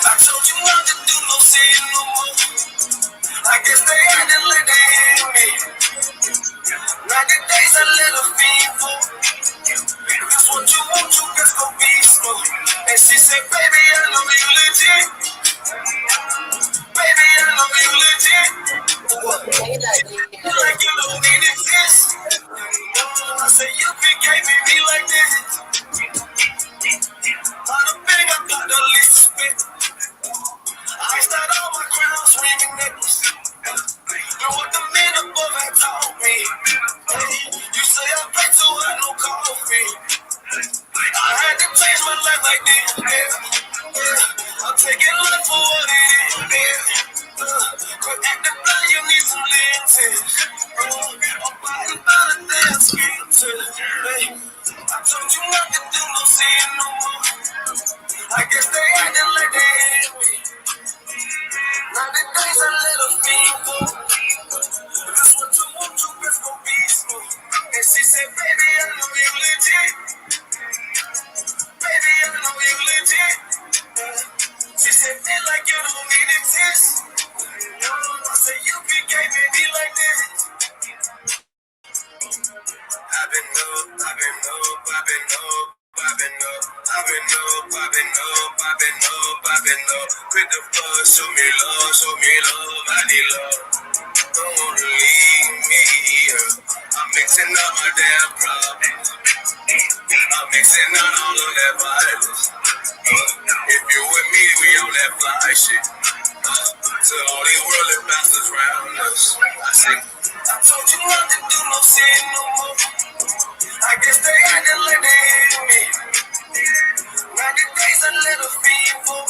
I told you not to do no sin no more. I guess they had to let they hit me. 90 days I let her feed for. That's what you want, you best go be slow. And she said, baby, I know you legit. Baby, I know you legit. Like you don't need exist. I said, you became me like this. Out of big, I got the least spit. I start all my crowns swinging necklace. Know what the men above had taught me. You say I play too hard, no coffee. I had to change my life like this. I'm taking life for what it is. Quit acting blind, you need some lenses. I'm fighting by the damn skin. I told you not to do no sin no more. I guess they acting like they hate me. 90 days I let her feed for. That's what you want, you best go be slow. And she said, baby, I know you legit. Baby, I know you legit. She said, feel like you don't need exist. I said, you became me like this. I've been up, I've been up, I've been up. I've been up, I've been up, I've been up, I've been up, I've been up. Quit the fuss, show me love, I need love. Don't wanna leave me here. I'm mixing up my damn problems. I'm mixing out all of that violence. If you with me, we on that fly shit. To all these worldly bastards around us. I told you not to do no sin no more. I guess they acting like they hate me. 90 days I let her feed for.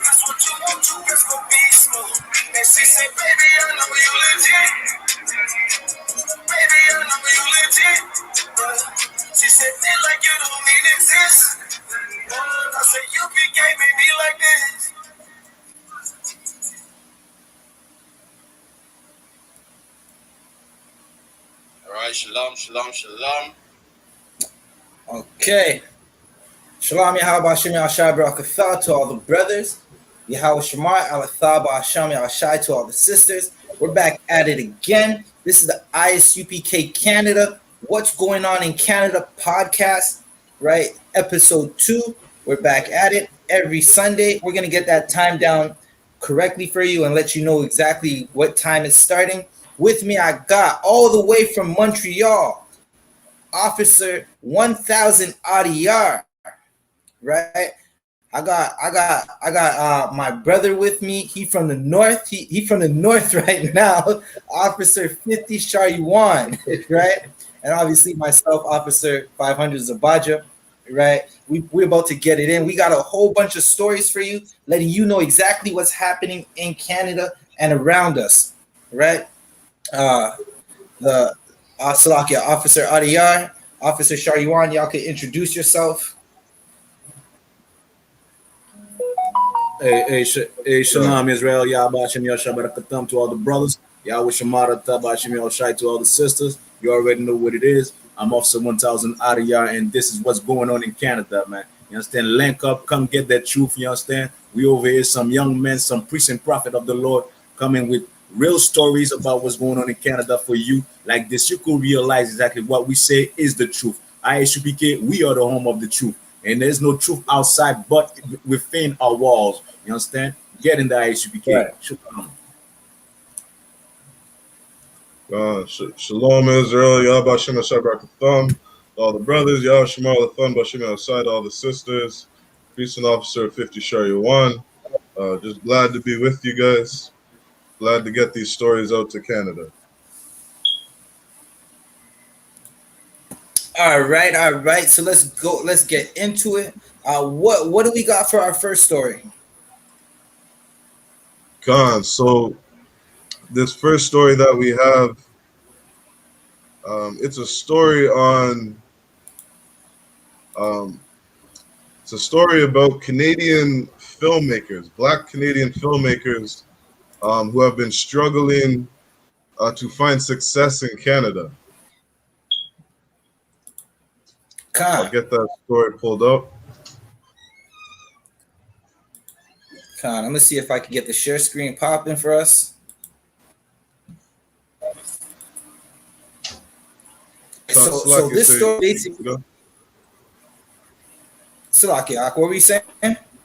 That's what you want, you best go be slow. And she said, baby, I know you legit. Baby, I know you legit. She said, feel like you don't need exist. I said, you became me like this. All right, shalom, shalom, shalom. Okay. Shalom Yahweh Hashem Yahshai Barakatha to all the brothers. Yahweh Shemar Alathaba Hashem Yahshai to all the sisters. We're back at it again. This is the I.S.U.P.K Canada. What's going on in Canada podcast, right? Episode 2. We're back at it every Sunday. We're going to get that time down correctly for you and let you know exactly what time it's starting. With me, I got all the way from Montreal, Officer 1000 ADR, right? I got my brother with me. He from the north. He from the north right now. Officer 50 Shariwan, right? And obviously myself, Officer 500 Zabaja, right? We're about to get it in. We got a whole bunch of stories for you, letting you know exactly what's happening in Canada and around us, right? The Salakia, Officer Adiyar, Officer Shariwan, y'all can introduce yourself. Hey, Shalom Israel, Yahweh Hashem Yahshai Barakatam to all the brothers, Yahweh Shemara Taba Hashem Yahshai to all the sisters. You already know what it is. I'm Officer 1000 Adiyar, and this is what's going on in Canada, man. You understand? Link up, come get that truth, you understand? We over here, some young men, some priest and prophet of the Lord, coming with real stories about what's going on in Canada for you. Like this, you could realize exactly what we say is the truth. I.S.U.P.K, we are the home of the truth. And there's no truth outside but within our walls. You understand? Get in the I.S.U.P.K. Right. Shalom Israel, Yahweh Hashem Yahshai Barakatam, all the brothers, Yahweh Shema Lathan, Bashem Yahshai, all the sisters, Priest and Officer 50 Shariwan. Just glad to be with you guys. Glad to get these stories out to Canada. All right. So let's go. Let's get into it. What do we got for our first story? All right, so let's get into it. Let's get into it. What do we got for our first story? All right. So let's go. Let's get into it. What do we got for our first story? What do we got for our first story? Gone. So this first story that we have, it's a story on, um, it's a story about Canadian filmmakers, Black Canadian filmmakers, who have been struggling to find success in Canada. I'll Con, get that story pulled up. I'm gonna see if I can get the share screen popping for us. So Salaki, this say, story basically, Salaki, what were you saying?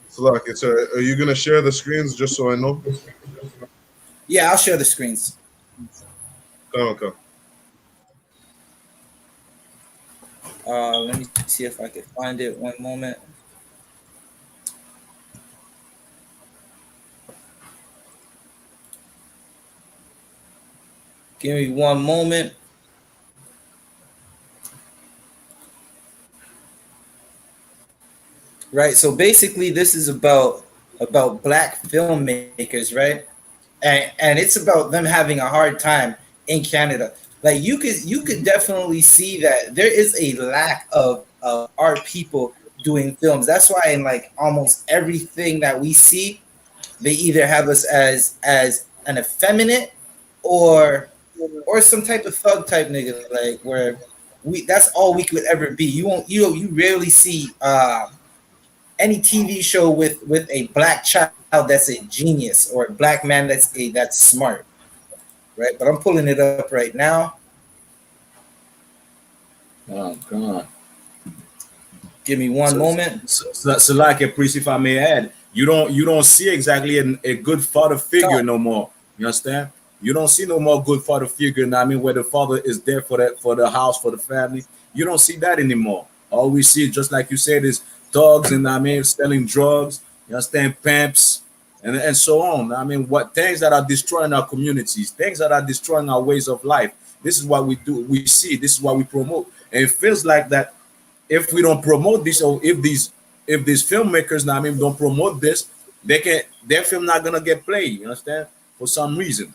Salaki, sir, are you gonna share the screens just so I know? Yeah, I'll share the screens. Come. Let me see if I can find it. One moment. Give me one moment. Right. So basically, this is about Black filmmakers, right? And it's about them having a hard time in Canada. Like you could definitely see that there is a lack of our people doing films. That's why in like almost everything that we see, they either have us as an effeminate or some type of thug type nigga, like where we that's all we could ever be. You won't you rarely see any TV show with a black child that's a genius or a black man that's smart, right? But I'm pulling it up right now. Oh, God. Give me one moment. So like a priest, if I may add, you don't see exactly a good father figure no more. You understand? You don't see no more good father figure. I mean, where the father is there for the house, for the family. You don't see that anymore. All we see, just like you said, is thugs and I mean selling drugs. You understand? Pimps and so on. I mean, what things that are destroying our communities, things that are destroying our ways of life. This is what we do. We see. This is what we promote, and it feels like that if we don't promote this, or if these filmmakers now I mean don't promote this, their film not gonna get played, you understand, for some reason.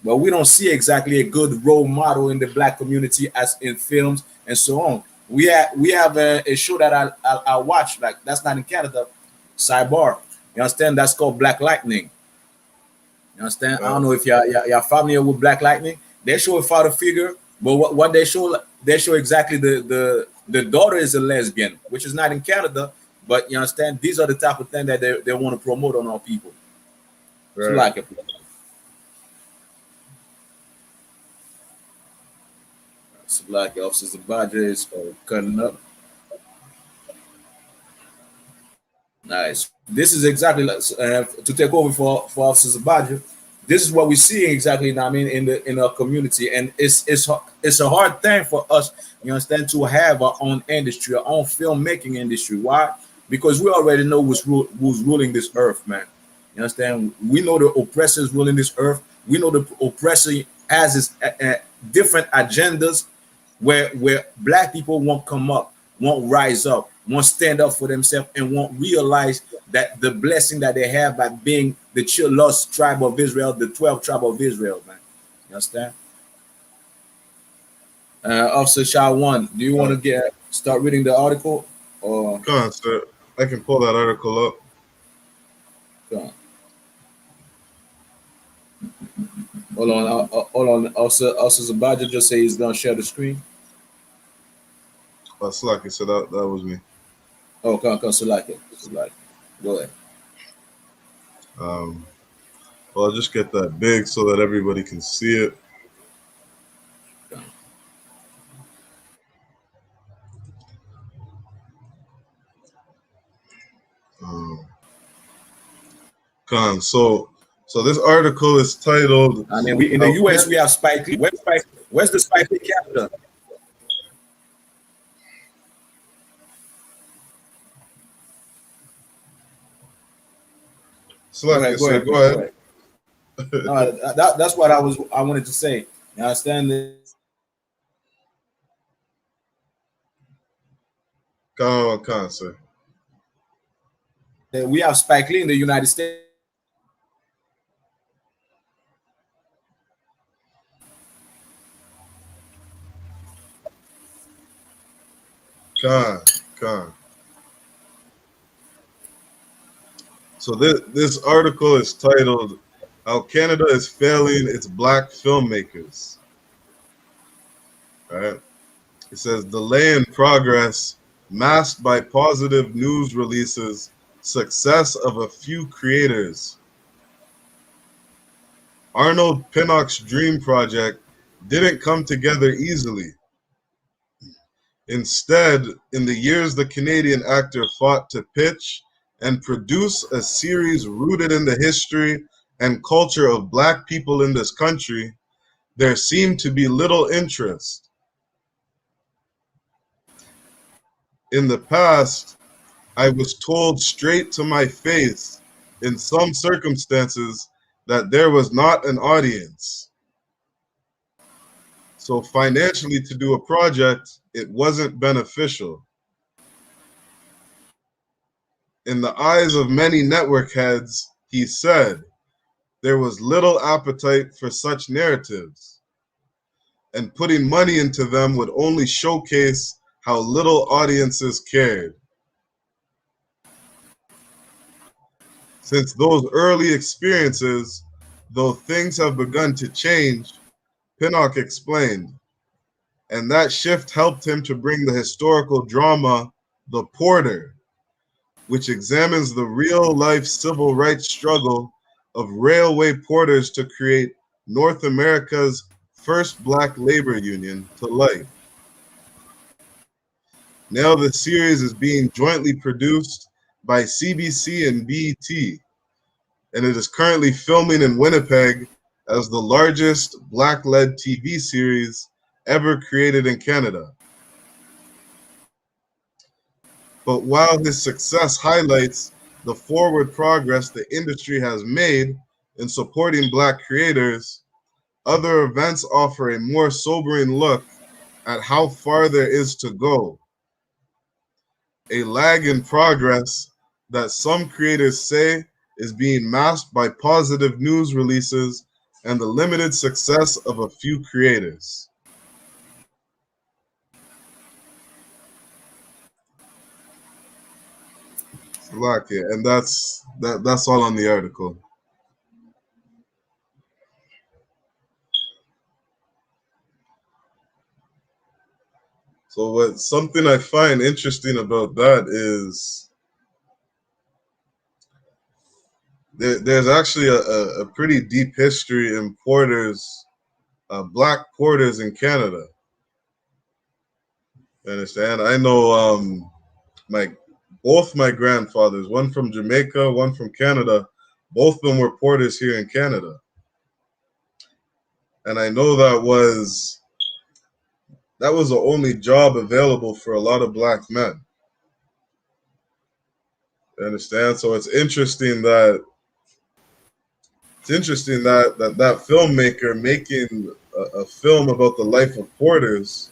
But we don't see exactly a good role model in the black community as in films and so on. We have a show that I watch, like that's not in Canada, Cyber. You understand? That's called Black Lightning. You understand? I don't know if you're familiar with Black Lightning. They show a father figure, but what they show exactly the daughter is a lesbian, which is not in Canada. But you understand, these are the type of thing that they want to promote on our people. So Right. like it. So like Officer Badger is cutting up. Nice. This is exactly like, to take over for Officer Badger. This is what we see exactly. I mean, in our community, and it's a hard thing for us. You understand, to have our own industry, our own filmmaking industry. Why? Because we already know who's ruling this earth, man. You understand? We know the oppressors ruling this earth. We know the oppressor has his different agendas where black people won't come up, won't rise up, won't stand up for themselves, and won't realize that the blessing that they have by being the lost tribe of Israel, the 12 tribe of Israel, man. You understand? Officer Shah One, do you want to start reading the article or Come on, sir. I can pull that article up. go on? Hold on. Officer Zabaja just say he's gonna share the screen. Salaki, so that was me. Oh, come, so like it. Go ahead. Well, I'll just get that big so that everybody can see it. So this article is titled. I mean, we in the U.S. we have Spike Lee. Where's the Spike Lee captain? Salaki, Go sir, ahead. go ahead. That's what I wanted to say. You understand? Come on, sir. We have Spike Lee in the United States. Con. So this article is titled "How Canada is Failing Its Black Filmmakers." Right? It says delay in progress masked by positive news releases, success of a few creators. Arnold Pinnock's dream project didn't come together easily. Instead, in the years the Canadian actor fought to pitch and produce a series rooted in the history and culture of Black people in this country, there seemed to be little interest. In the past, I was told straight to my face in some circumstances that there was not an audience. So financially, to do a project, it wasn't beneficial. In the eyes of many network heads, he said, there was little appetite for such narratives, and putting money into them would only showcase how little audiences cared. Since those early experiences, though things have begun to change, Pinnock explained, and that shift helped him to bring the historical drama The Porter, which examines the real-life civil rights struggle of railway porters to create North America's first Black labor union, to life. Now the series is being jointly produced by CBC and BET, and it is currently filming in Winnipeg as the largest Black-led TV series ever created in Canada. But while his success highlights the forward progress the industry has made in supporting Black creators, other events offer a more sobering look at how far there is to go. A lag in progress that some creators say is being masked by positive news releases and the limited success of a few creators. And that's all on the article. So something I find interesting about that is there's actually a pretty deep history in porters, Black porters in Canada. You understand? I know both my grandfathers, one from Jamaica, one from Canada, both of them were porters here in Canada. And I know that was the only job available for a lot of Black men. You understand? So it's interesting that that filmmaker making a film about the life of porters,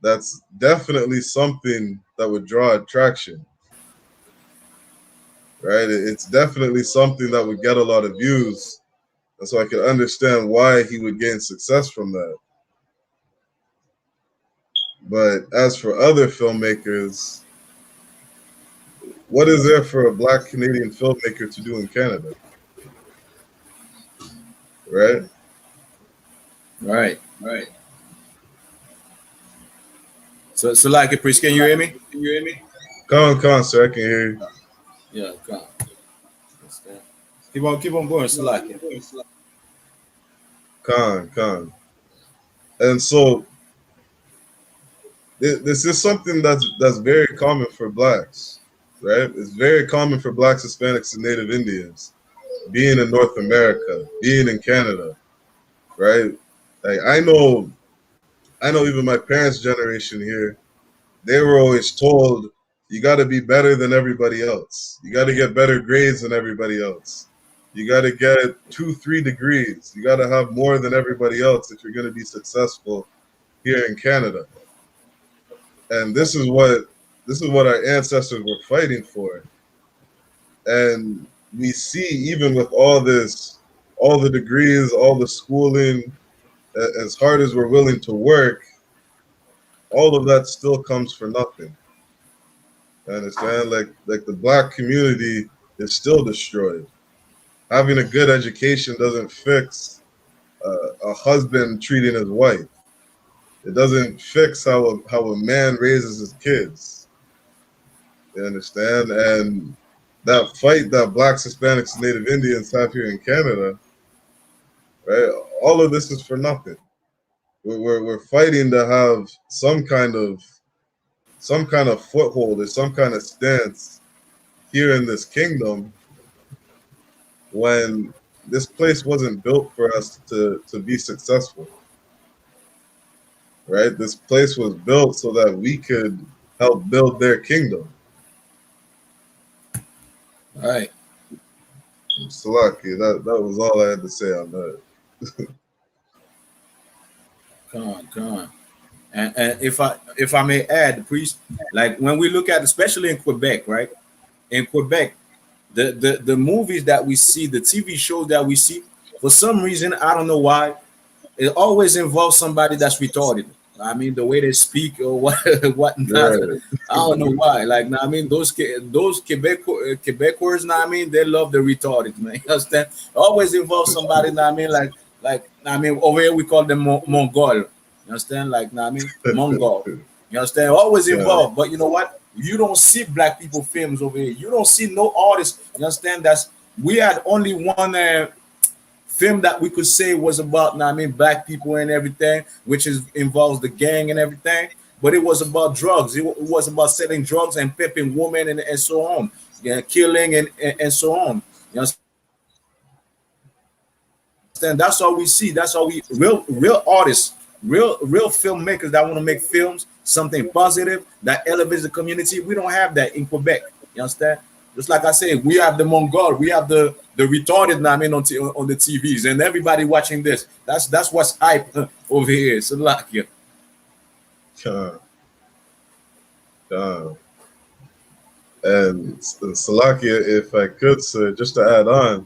that's definitely something that would draw attraction. Right? It's definitely something that would get a lot of views. And so I can understand why he would gain success from that. But as for other filmmakers, what is there for a Black Canadian filmmaker to do in Canada? Right? Right. So like, Priest, can you hear me? Come on, sir, I can hear you. Yeah, come on. Keep on going, Salaki. Con. And so this is something that's very common for Blacks, right? It's very common for Blacks, Hispanics, and Native Indians being in North America, being in Canada, right? Like I know even my parents' generation here, they were always told you got to be better than everybody else. You got to get better grades than everybody else. You got to get 2-3 degrees. You got to have more than everybody else if you're going to be successful here in Canada. And this is what our ancestors were fighting for. And we see, even with all the degrees, all the schooling, as hard as we're willing to work, all of that still comes for nothing. You understand? Like the black community is still destroyed. Having a good education doesn't fix a husband treating his wife. It doesn't fix how a man raises his kids. You understand? And that fight that blacks, Hispanics, and Native Indians have here in Canada, right? All of this is for nothing. We're fighting to have some kind of foothold or some kind of stance here in this kingdom when this place wasn't built for us to be successful. Right? This place was built so that we could help build their kingdom. All right. Salaki, that was all I had to say on that. Come on. And if I may add, the priest, like when we look at, especially in Quebec, right? In Quebec, the movies that we see, the TV shows that we see, for some reason, I don't know why, it always involves somebody that's retarded. I mean, the way they speak or whatnot. Right. I don't know why. Like, I mean, those Quebecers, I mean, they love the retarded, man. You understand? Always involves somebody. I mean, I mean, over here we call them Mongol. You understand? Like, I mean, Mongol. You understand? Always Yeah. involved. But you know what? You don't see black people films over here. You don't see no artists. You understand? We had only one film that we could say was about, I mean, black people and everything, which involves the gang and everything. But it was about drugs. It was about selling drugs and pimping women and so on, yeah, killing and so on. You understand? That's all we see. That's all we real artists, real filmmakers that want to make films, something positive that elevates the community. We don't have that in Quebec. You understand? Just like I said, we have the Mongol, we have the retarded, I mean, on the TVs, and everybody watching this. That's what's hype over here. So like, yeah. And Salakia, if I could, sir, just to add on,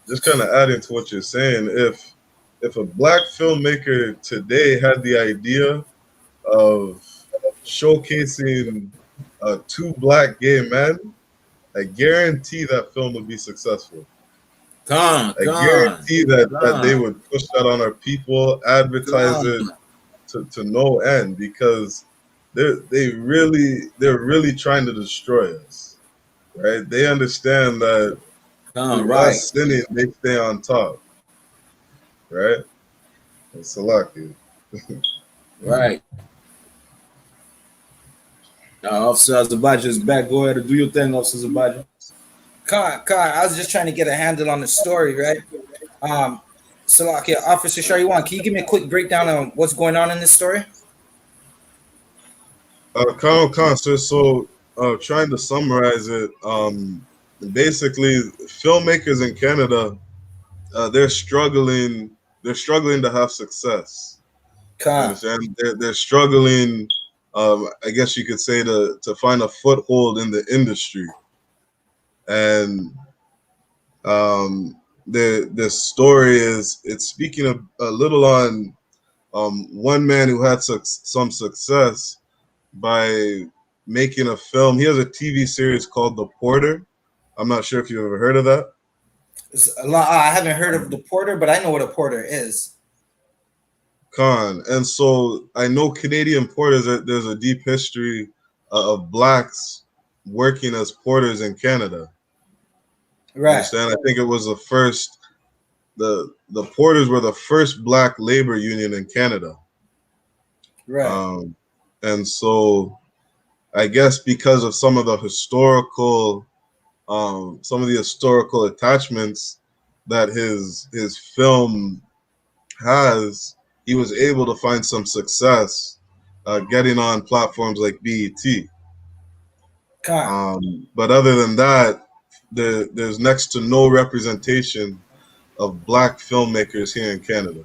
just kind of adding to what you're saying, if a black filmmaker today had the idea of showcasing two black gay men, I guarantee that film would be successful. I guarantee that they would push that on our people, advertise it to no end, because they're really trying to destroy us, right? They understand that through us sinning, they stay on top, right? It's lucky. Right. Officer Azabaja is back. Go ahead and do your thing, Officer Azabaja. Khan, I was just trying to get a handle on the story, right? Salakia, Officer Shariwan, can you give me a quick breakdown on what's going on in this story? Khan, sir, so trying to summarize it, basically, filmmakers in Canada, they're struggling to have success. Understand? They're struggling, I guess you could say, to find a foothold in the industry. And the story it's speaking a little on one man who had some success by making a film. He has a TV series called The Porter. I'm not sure if you've ever heard of that. I haven't heard of The Porter, but I know what a porter is. Khan. And so I know Canadian porters, there's a deep history of blacks working as porters in Canada. Right. Understand? I think it was the porters were the first black labor union in Canada. Right. And so I guess because of some of the historical attachments that his film has, he was able to find some success getting on platforms like BET. But other than that, there's next to no representation of black filmmakers here in Canada.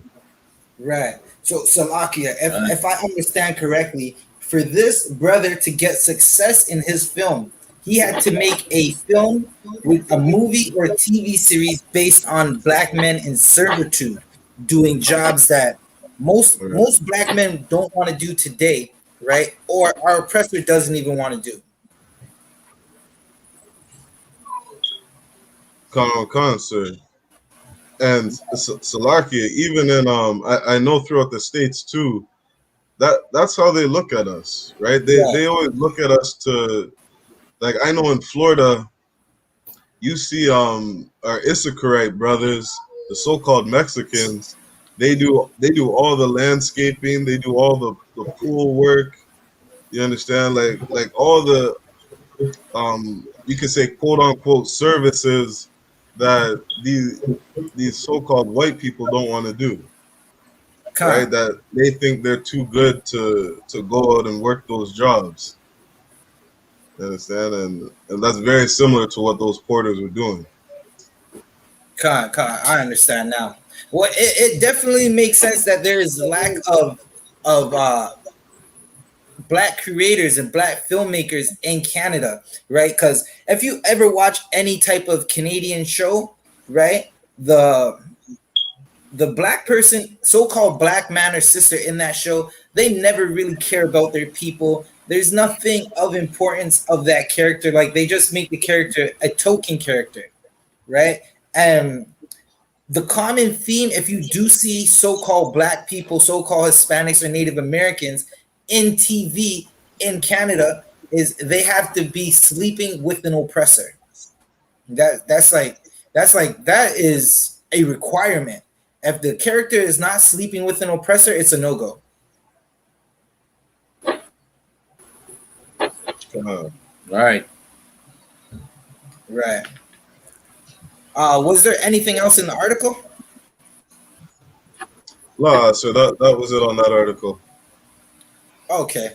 Right. So Salakia, if I understand correctly, for this brother to get success in his film, he had to make a film with a movie or a TV series based on black men in servitude, doing jobs that Most black men don't want to do today, right? Or our oppressor doesn't even want to do. Sir. And Salakia, even in I know throughout the states too, that's how they look at us, right? Right. They always look at us to, like, I know in Florida, you see our Issacharite brothers, the so-called Mexicans, they do all the landscaping, they do all the pool work. You understand? Like all the you could say quote unquote services that these so-called white people don't want to do, right? Con, That they think they're too good to go out and work those jobs. You understand? And that's very similar to what those porters were doing. I understand now. Well, it definitely makes sense that there is lack of black creators and black filmmakers in Canada, right? Because if you ever watch any type of Canadian show, right, the black person, so-called black man or sister in that show, they never really care about their people. There's nothing of importance of that character. Like they just make the character a token character, right? And the common theme, if you do see so-called black people, so-called Hispanics or Native Americans in TV in Canada, is they have to be sleeping with an oppressor. That is a requirement. If the character is not sleeping with an oppressor, it's a no-go. Right. Right. Was there anything else in the article? Nah, so that was it on that article. Okay.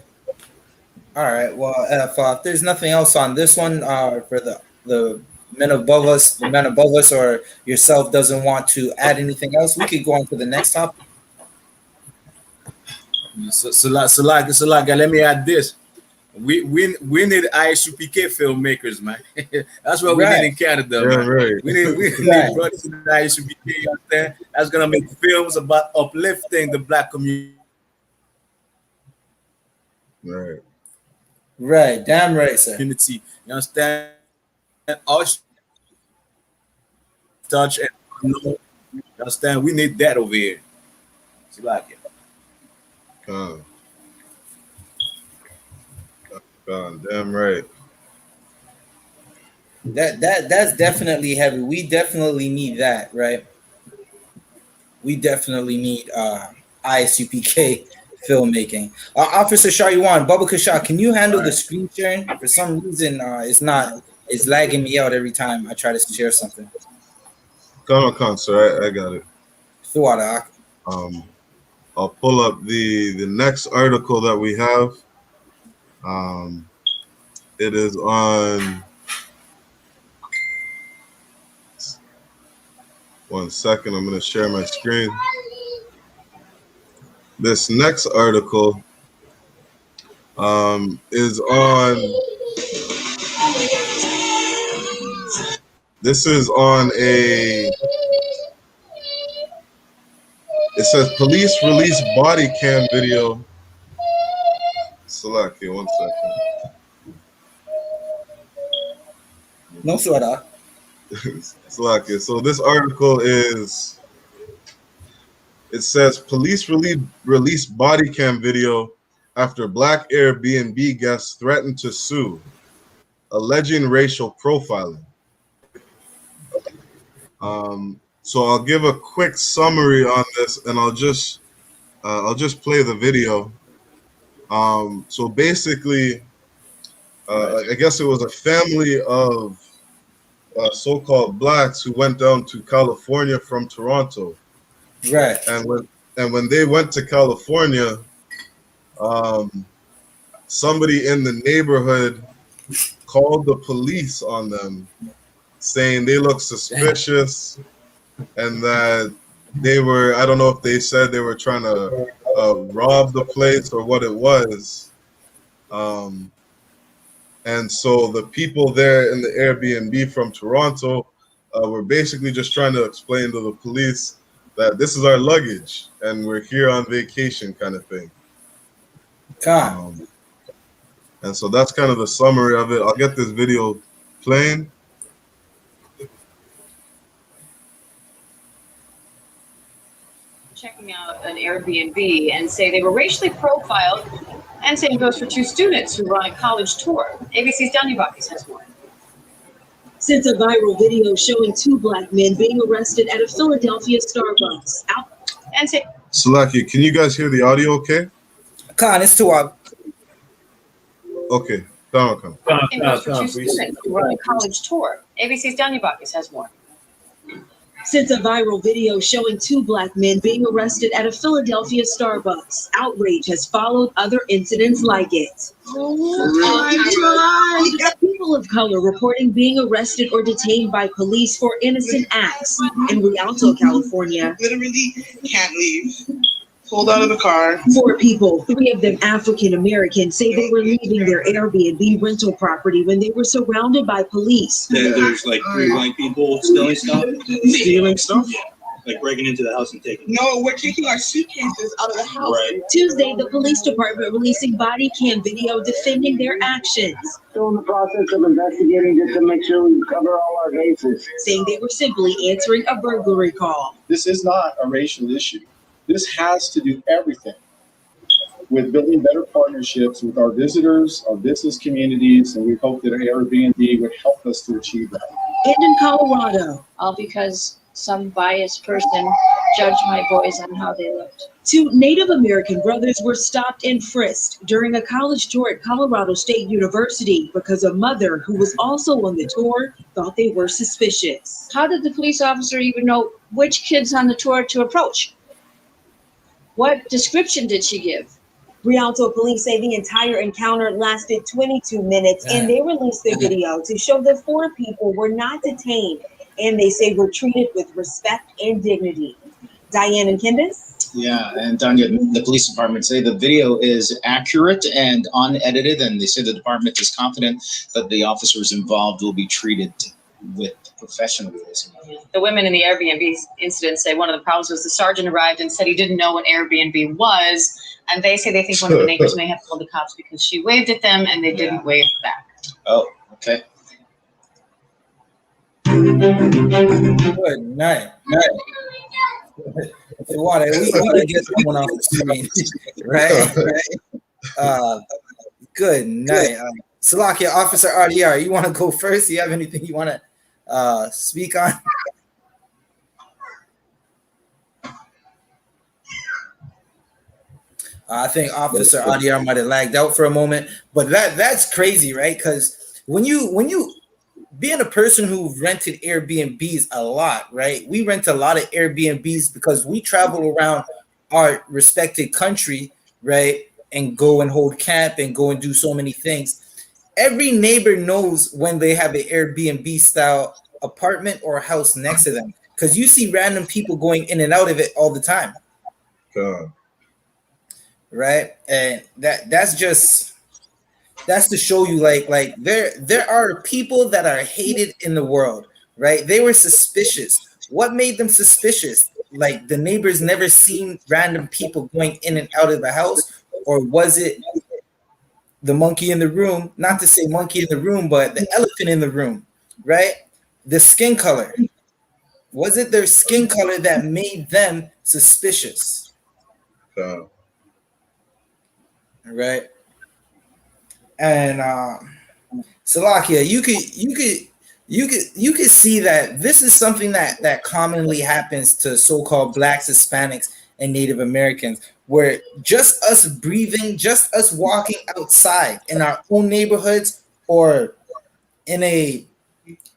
All right. Well, if there's nothing else on this one, for the men above us, the men above us, or yourself doesn't want to add anything else, we could go on to the next topic. Salaga, let me add this. We need I.S.U.P.K filmmakers, man. That's what we need in Canada, man. Right. We need brothers in the I.S.U.P.K, you understand? That's gonna make films about uplifting the black community. Right. Right. Damn right, sir. You understand? Us touch and know. You understand? We need that over here. Salaga. Damn right. That's definitely heavy. We definitely need that, right? We definitely need ISUPK filmmaking. Officer Shariwan, Baba Kasha, can you handle the screen sharing? For some reason, it's lagging me out every time I try to share something. Sir, I got it. Thuada. I'll pull up the next article that we have. It is on. One second, I'm going to share my screen. This next article is on. This is on a. It says police release body cam video. Select here, 1 second. No Thuada. Select it. So this article is. It says police release body cam video after black Airbnb guests threatened to sue, alleging racial profiling. So I'll give a quick summary on this, and I'll just play the video. So basically, I guess it was a family of so-called blacks who went down to California from Toronto. Right. And when they went to California, somebody in the neighborhood called the police on them, saying they look suspicious and that they were, I don't know if they said they were trying to rob the place or what it was. And so the people there in the Airbnb from Toronto were basically just trying to explain to the police that this is our luggage and we're here on vacation kind of thing. And so that's kind of the summary of it. I'll get this video playing. Checking out an Airbnb and say they were racially profiled, and same goes for two students who were on a college tour. ABC's Danya Bakis has more. Since a viral video showing two black men being arrested at a Philadelphia Starbucks out And say Salaki, can you guys hear the audio okay? Khan, it's too up. Okay. Come. same goes for two students who were on a college tour. ABC's Danya Bakis has more. Since a viral video showing two black men being arrested at a Philadelphia Starbucks, outrage has followed other incidents like it. People of color reporting being arrested or detained by police for innocent acts in Rialto, California. Literally can't leave. Pulled out of the car. 4 people, 3 of them African American, say they were leaving their Airbnb rental property when they were surrounded by police. Then there's like 3 white people stealing stuff. Stealing stuff? Yeah. Like breaking into the house and taking. No, we're taking our suitcases out of the house. Right. Tuesday, the police department releasing body cam video defending their actions, Still in the process of investigating just to make sure we cover all our bases. saying they were simply answering a burglary call. This is not a racial issue. This has to do everything with building better partnerships with our visitors, our business communities, and we hope that Airbnb would help us to achieve that. And in Colorado, all because some biased person judged my boys on how they looked. 2 Native American brothers were stopped and frisked during a college tour at Colorado State University because a mother who was also on the tour thought they were suspicious. How did the police officer even know which kids on the tour to approach? What description did she give? Rialto police say the entire encounter lasted 22 minutes and they released the video to show that 4 people were not detained and they say were treated with respect and dignity. Diane and Candace? Yeah, and Danya, the police department say the video is accurate and unedited, and they say the department is confident that the officers involved will be treated with professionalism. The women in the Airbnb incident say one of the problems was the sergeant arrived and said he didn't know what Airbnb was, and they say they think one of the neighbors may have called the cops because she waved at them and they didn't wave back. Oh, okay. Good night. If you want it, we want to get someone off the screen, right? Good night. Salakia, Officer RDR, you want to go first? Do you have anything you want to speak on? I think Officer RDR might have lagged out for a moment, but that's crazy, right? Because when you being a person who rented Airbnbs a lot, right? We rent a lot of Airbnbs because we travel around our respected country, right? And go and hold camp and go and do so many things. Every neighbor knows when they have an Airbnb style apartment or house next to them because you see random people going in and out of it all the time. Right? And that's to show you like there are people that are hated in the world, right? They were suspicious. What made them suspicious? Like the neighbors never seen random people going in and out of the house, or was it the monkey in the room? Not to say monkey in the room, but the elephant in the room, right? The skin color. Was it their skin color that made them suspicious? Right? And Salakia, you could see that this is something that commonly happens to so-called Blacks, Hispanics, and Native Americans, where just us breathing, just us walking outside in our own neighborhoods or in a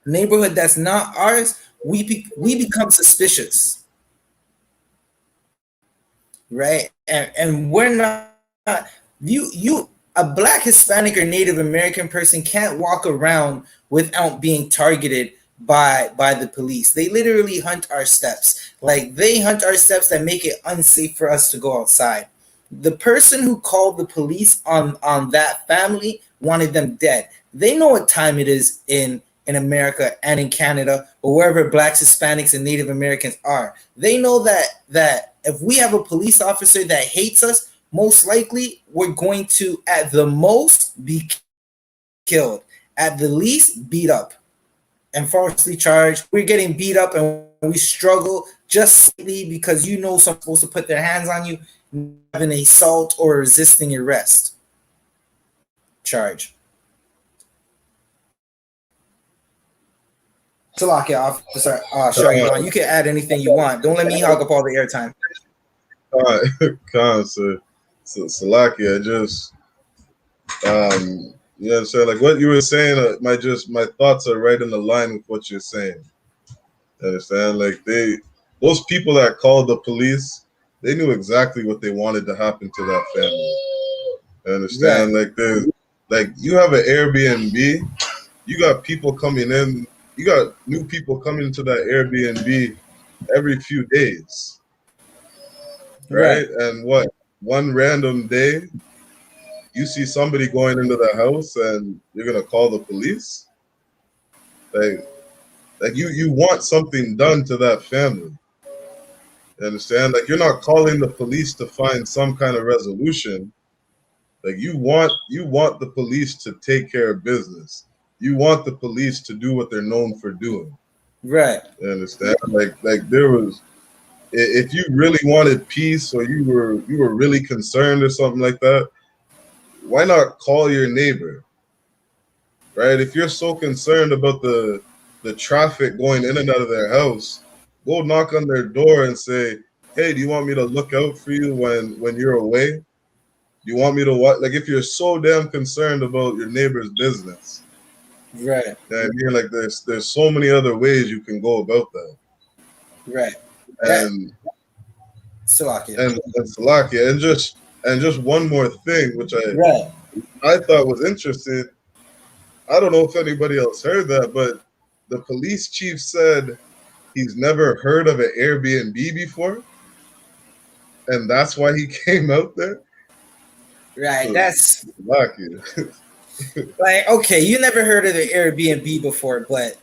neighborhood that's not ours, we become suspicious, right? And we're not you. A Black, Hispanic, or Native American person can't walk around without being targeted by the police. They literally hunt our steps. Like they hunt our steps that make it unsafe for us to go outside. The person who called the police on that family wanted them dead. They know what time it is in in America and in Canada, or wherever Blacks, Hispanics, and Native Americans are. They know that if we have a police officer that hates us, most likely we're going to, at the most, be killed, at the least, beat up and falsely charged. We're getting beat up and we struggle just slightly because someone's supposed to put their hands on you, having an assault or resisting arrest charge. Salakia, officer, you can add anything you want. Don't let me hog up all the airtime. All right, Khan, so Salakia, just you know what I'm saying? Like what you were saying, my thoughts are right in the line with what you're saying. You understand? Like those people that called the police, they knew exactly what they wanted to happen to that family. You understand? Right. Like you have an Airbnb, you got people coming in, you got new people coming to that Airbnb every few days. Right? And one random day you see somebody going into the house and you're gonna call the police? Like you want something done to that family. You understand? Like you're not calling the police to find some kind of resolution. Like you want the police to take care of business. You want the police to do what they're known for doing. Right. You understand? Like there was, if you really wanted peace or you were really concerned or something like that, why not call your neighbor? Right? If you're so concerned about the traffic going in and out of their house, go knock on their door and say, hey, do you want me to look out for you when you're away? Do you want me to what? Like if you're so damn concerned about your neighbor's business. Right. I mean, like there's so many other ways you can go about that. Right. And Salakia. And Salakia. And just one more thing, which I thought was interesting. I don't know if anybody else heard that, but the police chief said he's never heard of an Airbnb before, and that's why he came out there. Right, so, that's lucky. Like, okay, you never heard of the Airbnb before, but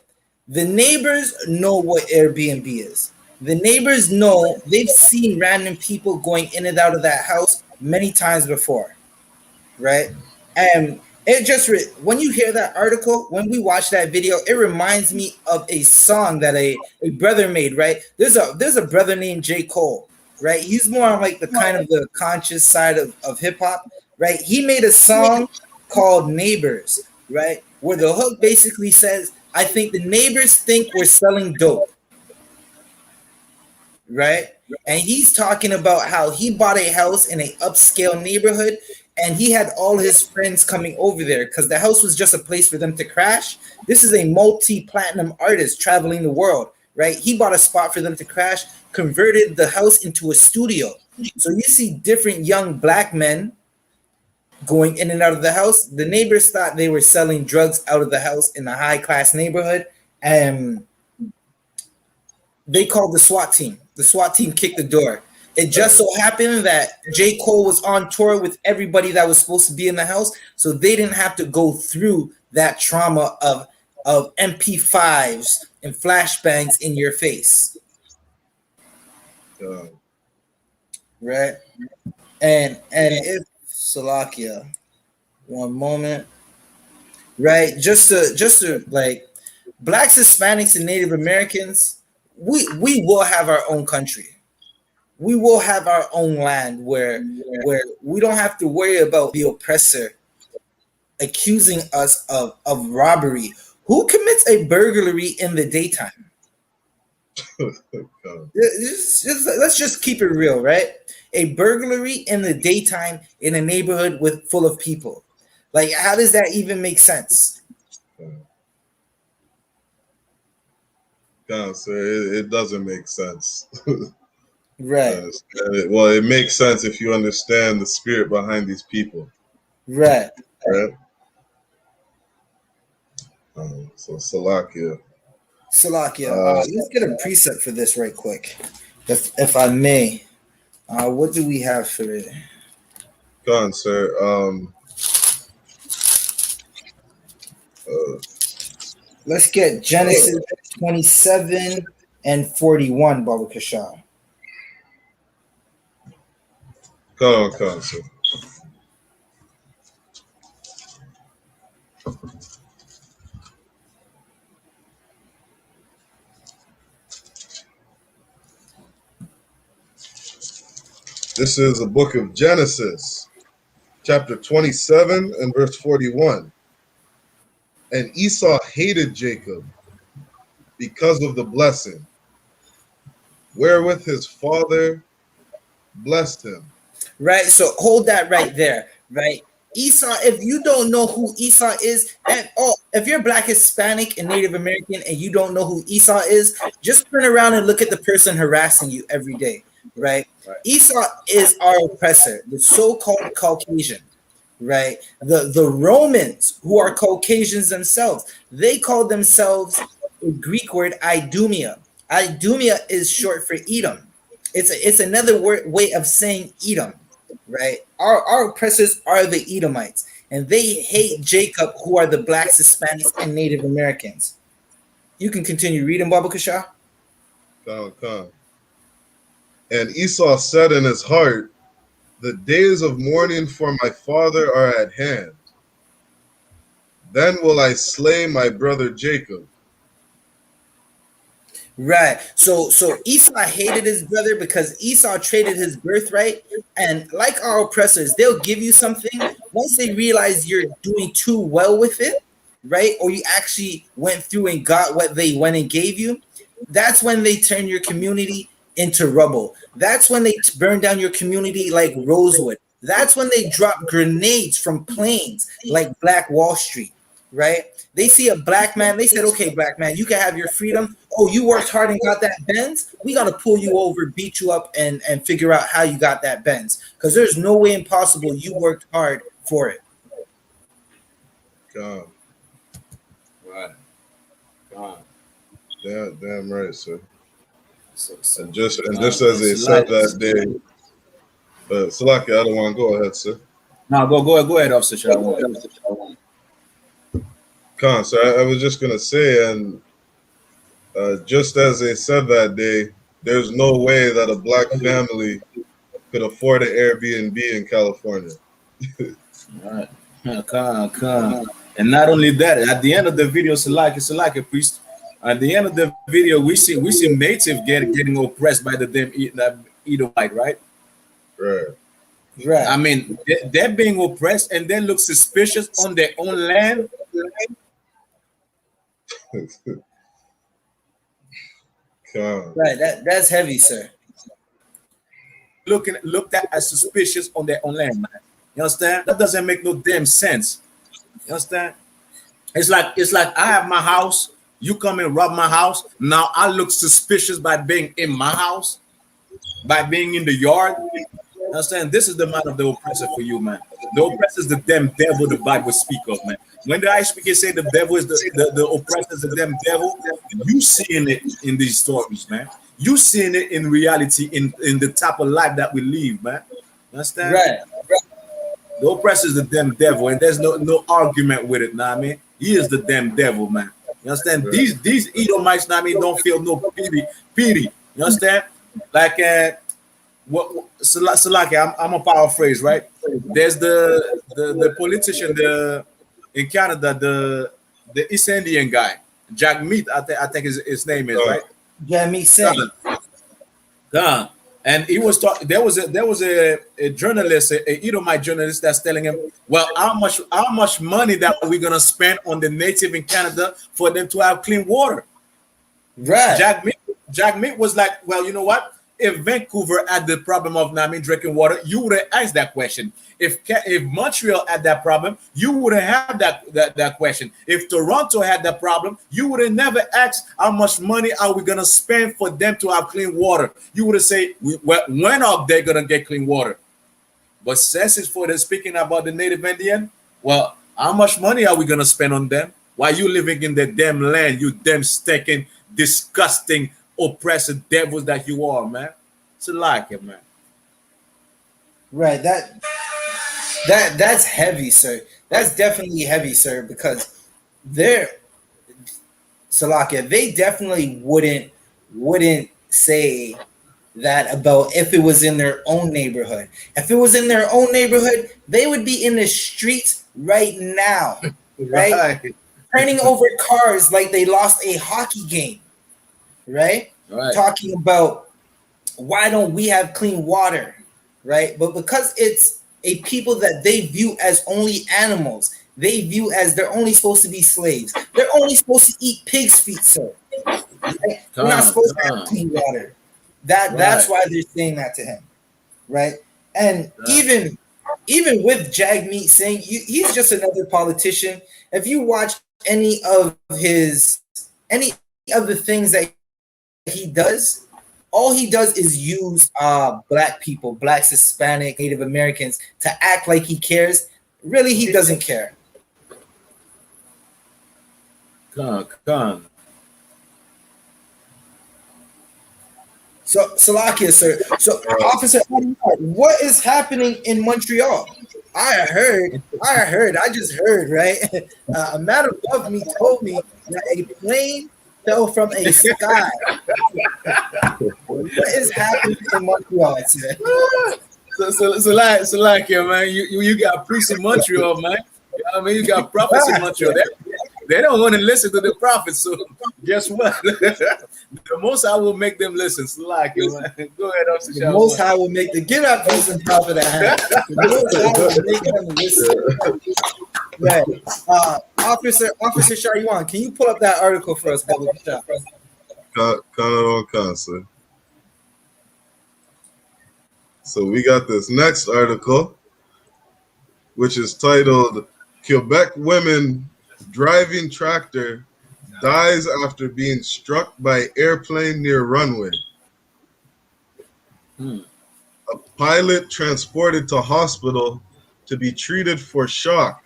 the neighbors know what Airbnb is. The neighbors know, they've seen random people going in and out of that house many times before, right? And it just when you hear that article, when we watch that video, it reminds me of a song that a brother made, right? There's a brother named J. Cole, right? He's more on like the kind of the conscious side of hip hop, right? He made a song called Neighbors, right? Where the hook basically says, I think the neighbors think we're selling dope, right? And he's talking about how he bought a house in an upscale neighborhood and he had all his friends coming over there because the house was just a place for them to crash. This is a multi-platinum artist traveling the world, right? He bought a spot for them to crash, converted the house into a studio. So you see different young black men going in and out of the house. The neighbors thought they were selling drugs out of the house in a high-class neighborhood, and they called the SWAT team. The SWAT team kicked the door. It just so happened that J. Cole was on tour with everybody that was supposed to be in the house, so they didn't have to go through that trauma of MP5s and flashbangs in your face. Right? And if Salakia, one moment. Right? Just to like blacks, Hispanics, and Native Americans, we will have our own country. We will have our own land where we don't have to worry about the oppressor accusing us of robbery. Who commits a burglary in the daytime? Let's just keep it real, right? A burglary in the daytime in a neighborhood full of people. Like, how does that even make sense? So it doesn't make sense. Right. Well, it makes sense if you understand the spirit behind these people. Right. Right. So Salakia. Let's get a preset for this right quick, if I may. What do we have for it? Go on, sir. Let's get Genesis 27 and 41, Baba Kashan. Come on, sir. This is the book of Genesis, chapter 27 and verse 41. And Esau hated Jacob because of the blessing, wherewith his father blessed him. Right, so hold that right there, right? Esau, if you don't know who Esau is, and if you're Black, Hispanic, and Native American and you don't know who Esau is, just turn around and look at the person harassing you every day, right? Esau is our oppressor, the so-called Caucasian, right? The Romans, who are Caucasians themselves, they call themselves a Greek word, Idumea. Idumea is short for Edom. It's another way of saying Edom, right? Our oppressors are the Edomites, and they hate Jacob, who are the Blacks, Hispanics, and Native Americans. You can continue reading, Baba Kasha. Come. And Esau said in his heart, the days of mourning for my father are at hand. Then will I slay my brother Jacob. Right. So Esau hated his brother because Esau traded his birthright. And like our oppressors, they'll give you something once they realize you're doing too well with it, right? Or you actually went through and got what they went and gave you. That's when they turn your community into rubble. That's when they burn down your community like Rosewood. That's when they drop grenades from planes like Black Wall Street, right? They see a black man, they said, okay, black man, you can have your freedom. Oh, you worked hard and got that Benz? We got to pull you over, beat you up, and figure out how you got that Benz. Because there's no way impossible you worked hard for it. God. Right. God. Damn right, sir. So, and just as they said that day, Salaki, I don't want to go ahead, sir. No, go ahead, Officer Shalom. Khan, so I was just gonna say, and just as they said that day, there's no way that a black family could afford an Airbnb in California. Right. Khan. And not only that, at the end of the video, Salaki priest. At the end of the video, we see native getting oppressed by the damn Edomite, right? Right. I mean, they're being oppressed and they look suspicious on their own land. Right, that's heavy, sir. Looked at as suspicious on their own land, man. You understand? That doesn't make no damn sense. You understand? It's like I have my house, you come and rob my house. Now I look suspicious by being in my house, by being in the yard. You understand? This is the mind of the oppressor for you, man. The oppressor is the damn devil the Bible speak of, man. When the I.S.U.P.K say the devil is the oppressor is the damn devil, you seeing it in these stories, man. You seeing it in reality in the type of life that we live, man. You understand? Right. The oppressor is the damn devil, and there's no argument with it, nah, I mean. He is the damn devil, man. You understand? Right. These Edomites, nah, I mean, don't feel no pity. You understand? Like Salaki, I'm a paraphrase, right? There's the politician in Canada, the East Indian guy, Jack Meat, I think his name is, right? Jack Meat Singh. And he was talking. There was a journalist, a Edomite journalist, that's telling him, well, how much money that we're gonna spend on the native in Canada for them to have clean water. Right. Jack Meat was like, well, you know what? If Vancouver had the problem of drinking water, you would have asked that question. If Montreal had that problem, you wouldn't have that question. If Toronto had that problem, you would have never asked how much money are we gonna spend for them to have clean water. You would have said, when are they gonna get clean water? But since it's for the speaking about the native Indian, well, how much money are we gonna spend on them? While you living in the damn land, you damn stinking, disgusting, oppressive devils that you are, man. It's like it, man. Right. That's heavy, sir. That's definitely heavy, sir, because Salakia, they definitely wouldn't say that about if it was in their own neighborhood. If it was in their own neighborhood, they would be in the streets right now, right? Turning over cars like they lost a hockey game, right? Talking about why don't we have clean water, right? But because it's a people that they view as only animals, they view as they're only supposed to be slaves. They're only supposed to eat pig's feet, sir. Right? We're not supposed to have clean water. That's why they're saying that to him, right? And even with Jagmeet Singh, he's just another politician. If you watch any of the things that he does, all he does is use black people, blacks, Hispanic, Native Americans to act like he cares. Really, he doesn't care. Come. So, Salakia, sir. So, Officer, what is happening in Montreal? I just heard, right? A man above me told me that a plane fell from a sky. What is happening in Montreal, sir? So like, yeah, man, you got priests in Montreal, man. I mean, you got prophets in Montreal. They don't want to listen to the prophets. So guess what? The Most High will make them listen. So like, man. Go ahead, Officer. The Most High will make the get up piece and top of that hand. The Most High will make them listen. Right. Officer Shariwan, can you pull up that article for us, brother? Sir. So we got this next article, which is titled "Quebec Women Driving Tractor Dies After Being Struck by Airplane Near Runway." A pilot transported to hospital to be treated for shock.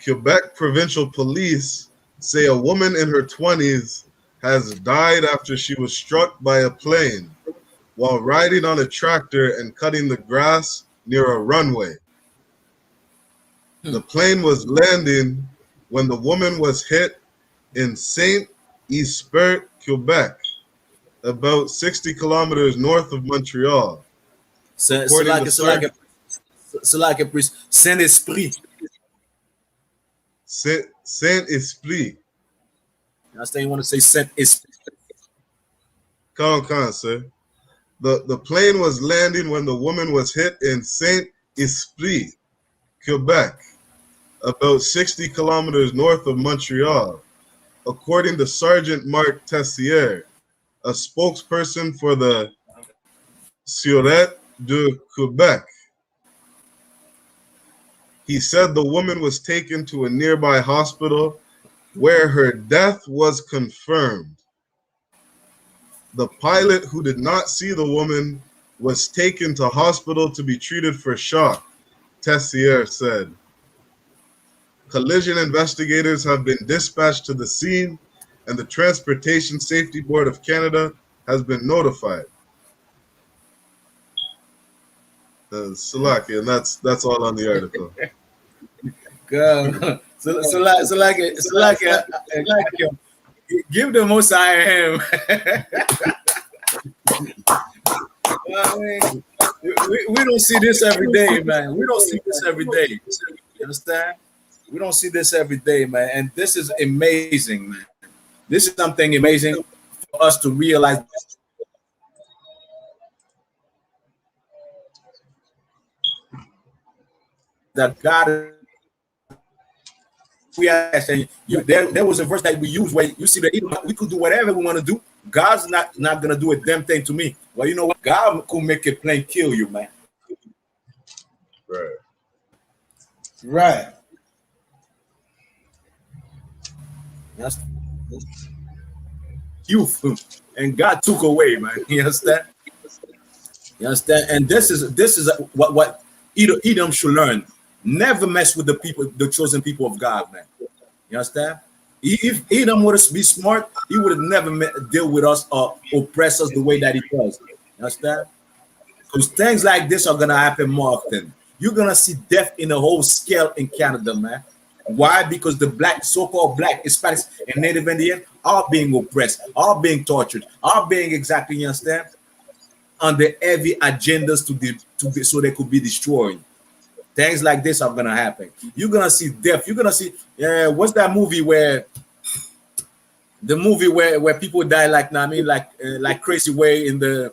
Quebec Provincial Police say a woman in her 20s has died after she was struck by a plane while riding on a tractor and cutting the grass near a runway. The plane was landing when the woman was hit in Saint-Isupk, Quebec, about 60 kilometers north of Montreal. Saint-Esprit. Saint-Esprit. I still want to say Saint-Esprit. Come on, sir. The plane was landing when the woman was hit in Saint-Esprit, Quebec, about 60 kilometers north of Montreal, according to Sergeant Marc Tessier, a spokesperson for the Sûreté de Quebec. He said the woman was taken to a nearby hospital where her death was confirmed. The pilot, who did not see the woman, was taken to hospital to be treated for shock, Tessier said. Collision investigators have been dispatched to the scene, and the Transportation Safety Board of Canada has been notified. Salaki, and that's all on the article. Give the Most High him. We don't see this every day, man. We don't see this every day. You understand? We don't see this every day, man. And this is amazing, man. This is something amazing for us to realize that God. We are saying there was a verse that we use where you see that we could do whatever we want to do. God's not gonna do a damn thing to me. Well, you know what? God could make a plane kill you, man. Right. That's youth, and God took away, man. You understand? You understand? And this is what Edom should learn. Never mess with the people, the chosen people of God, man. You understand? If Edom would be smart, he would have never deal with us or oppress us the way that he does. You understand? Because things like this are gonna happen more often. You're gonna see death in a whole scale in Canada, man. Why? Because the black, so-called black, Hispanics, and Native Indian are being oppressed, are being tortured, are being exactly, you understand, under heavy agendas to be, so they could be destroyed. Things like this are gonna happen. You're gonna see death. You're gonna see. What's that movie where? The movie where people die like, I mean, like crazy way in the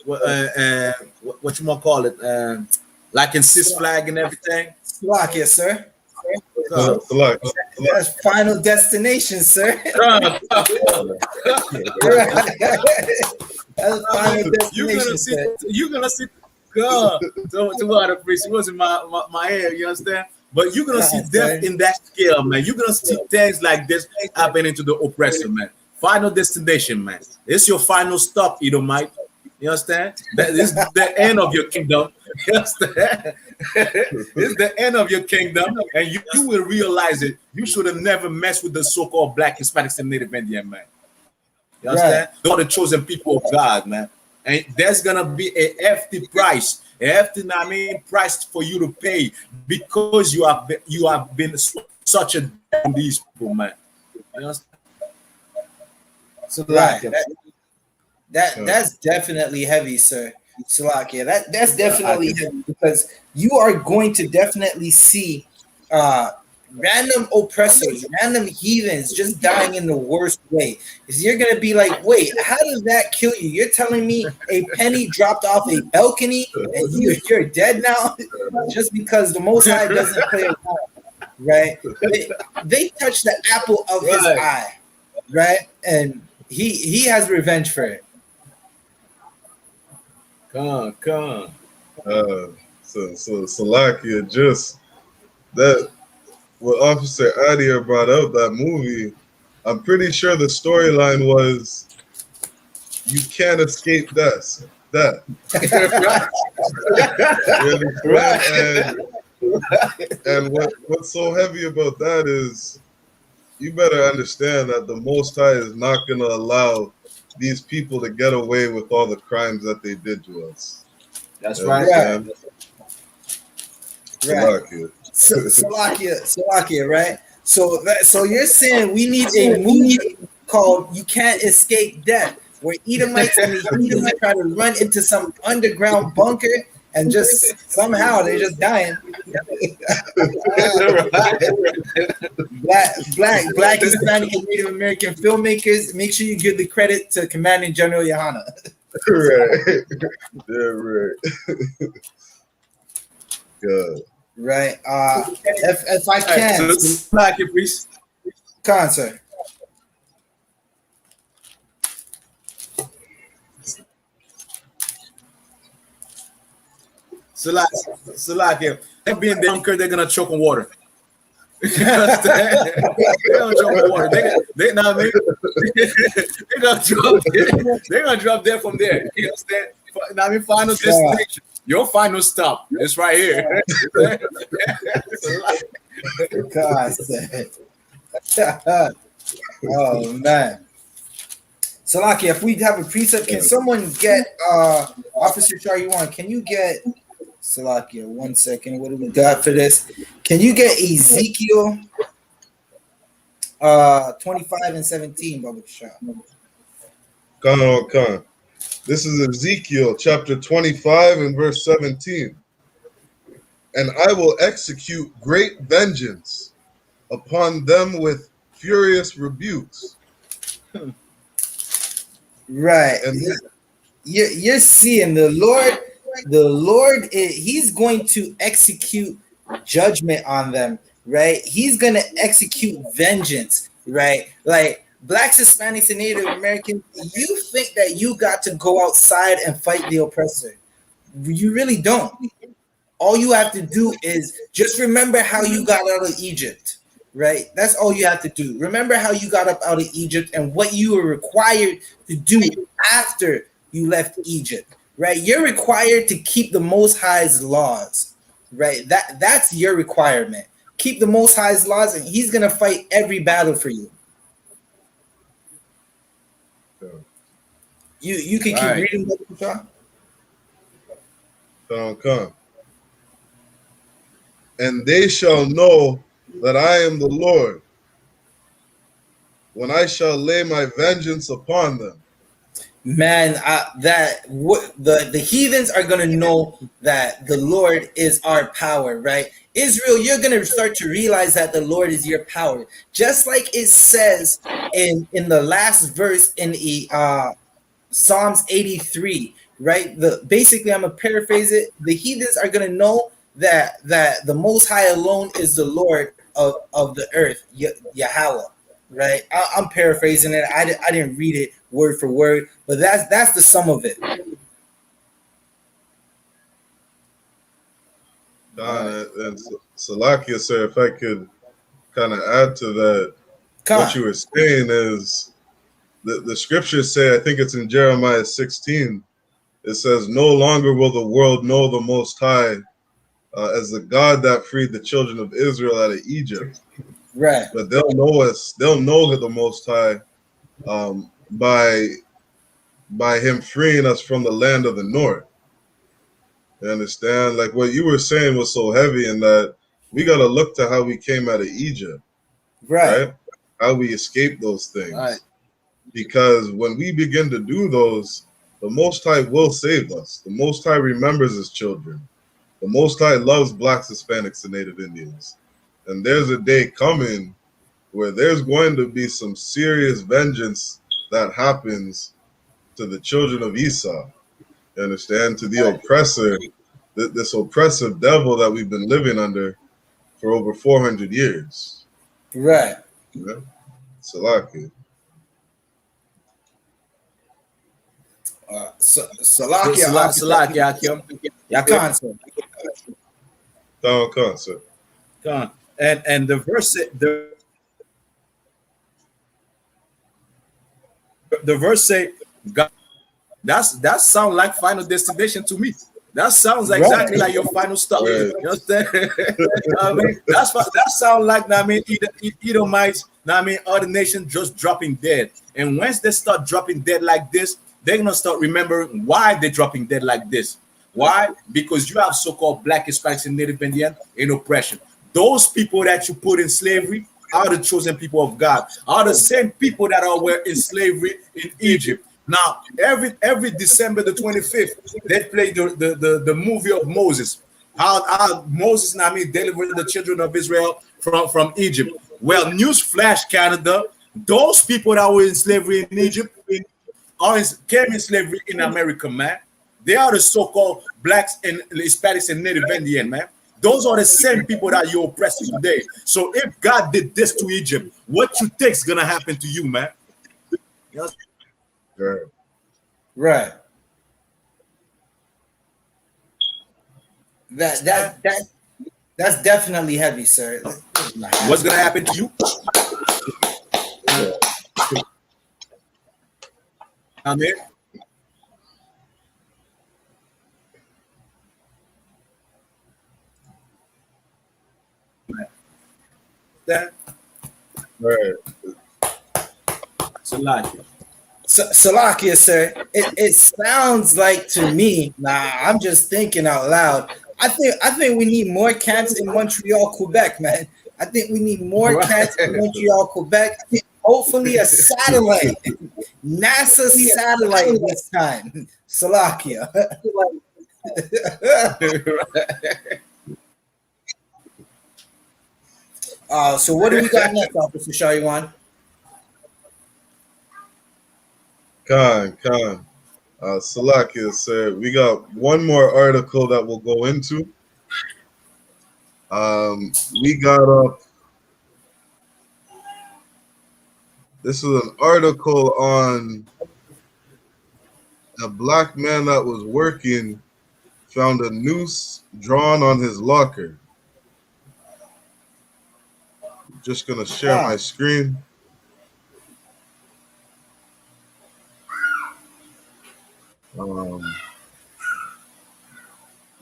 what you want to call it, like in Six Flag and everything. Lock it, sir. That's Final Destination, sir. That's Final Destination. You're gonna see. God, to other priest, it wasn't my hair. You understand? But you're gonna see death in that scale, man. You're gonna see things like this happening to the oppressor, man. Final destination, man. It's your final stop, Edomite. You understand? That is the end of your kingdom. You understand? It's the end of your kingdom, and you will realize it. You should have never messed with the so-called black, Hispanics, and Native Indian, man. You understand? Right. They're the chosen people of God, man. And there's gonna be a hefty price, price for you to pay because you have been such a these people, man. You understand? So like that's definitely heavy, sir. Salakia. That's definitely heavy because you are going to definitely see random oppressors, random heathens just dying in the worst way. Is you're gonna be like, wait, how does that kill you? You're telling me a penny dropped off a balcony and you're dead now just because the Most High doesn't play around, right? They touched the apple of his eye, right? And he has revenge for it. Come. So Salakia, just that what Officer Adia brought up, that movie, I'm pretty sure the storyline was you can't escape that. And what's so heavy about that is you better understand that the Most High is not going to allow these people to get away with all the crimes that they did to us. That's right. Salakia, right? So you're saying we need a movie called "You Can't Escape Death," where Edomites and the Edomites try to run into some underground bunker and just somehow they're just dying. Black, Hispanic, and Native American filmmakers. Make sure you give the credit to Commanding General YAHANNA. Right. Yeah, right. Good. Right. If I can, Slack it, please. Come on, sir. Salakia. They be in the bunker, they're gonna choke on water. They're gonna choke on water. They know what I mean? They're gonna drop dead from there. You understand? I mean, final destination. Your final stop. It's right here. God. Oh man. Salaki, if we have a precept, can someone get Officer Char-Yuan, can you get Salakia, 1 second. What do we got for this? Can you get Ezekiel 25 and 17, Baba Shah? Come. This is Ezekiel chapter 25 and verse 17. And I will execute great vengeance upon them with furious rebukes. Right. And you're seeing the Lord, he's going to execute judgment on them, right? He's going to execute vengeance, right? Like Blacks, Hispanics, and Native Americans, you think that you got to go outside and fight the oppressor. You really don't. All you have to do is just remember how you got out of Egypt, right? That's all you have to do. Remember how you got up out of Egypt and what you were required to do after you left Egypt, right? You're required to keep the Most High's laws, right? That's your requirement. Keep the Most High's laws, and he's going to fight every battle for you. You can keep reading. Come. and they shall know that I am the Lord when I shall lay my vengeance upon them. Man, the heathens are gonna know that the Lord is our power, right? Israel, you're gonna start to realize that the Lord is your power, just like it says in the last verse in Psalms 83, right? Basically, I'm gonna paraphrase it. The heathens are gonna know that the Most High alone is the Lord of the earth, Yahweh, right? I'm paraphrasing it. I didn't read it word for word, but that's the sum of it. And Salakia, sir, if I could kind of add to that, what you were saying is the scriptures say, I think it's in Jeremiah 16, it says, no longer will the world know the Most High as the God that freed the children of Israel out of Egypt. Right. But they'll know us, they'll know the Most High by him freeing us from the land of the north. You understand? Like what you were saying was so heavy in that we got to look to how we came out of Egypt, right? How we escaped those things. Right. Because when we begin to do those, the Most High will save us. The Most High remembers his children. The Most High loves blacks, Hispanics, and Native Indians. And there's a day coming where there's going to be some serious vengeance that happens to the children of Esau. You understand? To the oppressor, this oppressive devil that we've been living under for over 400 years. Right. Yeah? Salaki. Salakia, Yakan, sir. And the verse the verse say, God, that sounds like final destination to me. That sounds exactly like your final stop. You understand? I mean, that sounds like, I mean, Edomites, I mean, other nations just dropping dead. And once they start dropping dead like this, they're gonna start remembering why they're dropping dead like this. Why? Because you have so-called black, Hispanics, and Native Indian in oppression. Those people that you put in slavery are the chosen people of God, are the same people that were in slavery in Egypt. Now, every December the 25th, they play the movie of Moses. How Moses, I mean, delivered the children of Israel from Egypt. Well, newsflash, Canada, those people that were in slavery in Egypt came in slavery in America, man. They are the so-called blacks and Hispanics and Native Indian, man. Those are the same people that you're oppressing today. So if God did this to Egypt, what you think is gonna happen to you, man? Right. That's definitely heavy, sir. What's gonna happen to you? I mean, that right. Salakia, sir. It sounds like to me. Nah, I'm just thinking out loud. I think we need more camps in Montreal, Quebec, man. I think we need more camps in Montreal, Quebec. Hopefully, a satellite, NASA satellite this time. Salakia. So what do we got next, Officer Shariwan? Khan. Salakia, sir. We got one more article that we'll go into. We got up. This is an article on a black man that was working, found a noose drawn on his locker. Just gonna share my screen.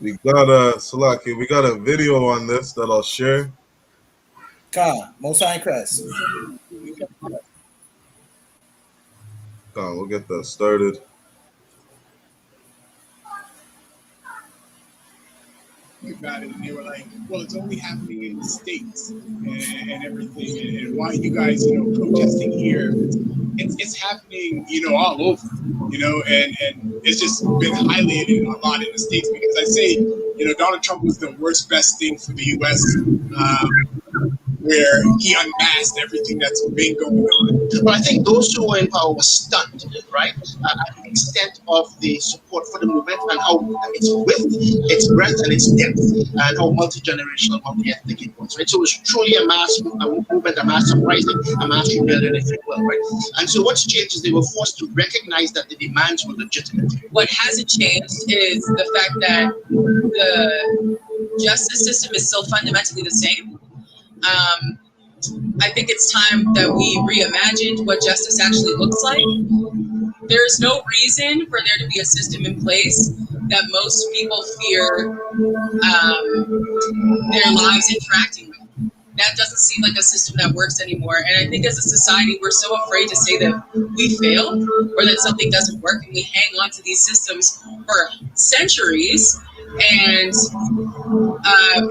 We got Salaki. We got a video on this that I'll share. Most High Crest. We'll get that started. about it, and they were like, "Well, it's only happening in the States and everything, and why are you guys, protesting here? It's happening, all over, and it's just been highlighted a lot in the States because I say, Donald Trump was the worst best thing for the U.S. Where he unmasked everything that's been going on. But I think those who were in power were stunned, right, at the extent of the support for the movement and how its width, its breadth, and its depth, and how multi-generational, multi-ethnic it was, right? So it was truly a mass movement, a mass uprising, a mass rebellion, if you will, right? And so what's changed is they were forced to recognize that the demands were legitimate. What hasn't changed is the fact that the justice system is still fundamentally the same. I think it's time that we reimagined what justice actually looks like. There's no reason for there to be a system in place that most people fear their lives interacting with. That doesn't seem like a system that works anymore. And I think as a society, we're so afraid to say that we failed or that something doesn't work, and we hang on to these systems for centuries. And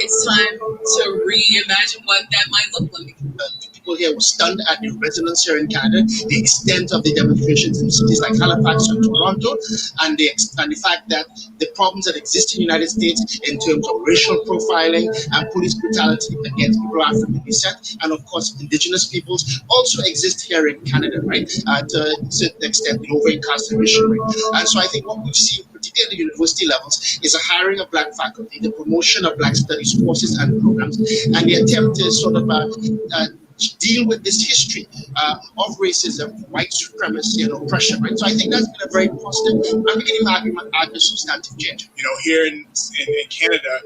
it's time to reimagine what that might look like. People here were stunned at the resonance here in Canada, the extent of the demonstrations in cities like Halifax and Toronto, and the fact that the problems that exist in the United States in terms of racial profiling and police brutality against people of African descent, and of course Indigenous peoples, also exist here in Canada, right? To a certain extent, the over-incarceration rate. And so I think what we've seen, particularly at the university levels, is a hiring of Black faculty, the promotion of Black studies courses and programs, and the attempt to sort of deal with this history of racism, white supremacy, and oppression, right? So I think that's been a very positive and beginning argument argue substantive change. Here in Canada,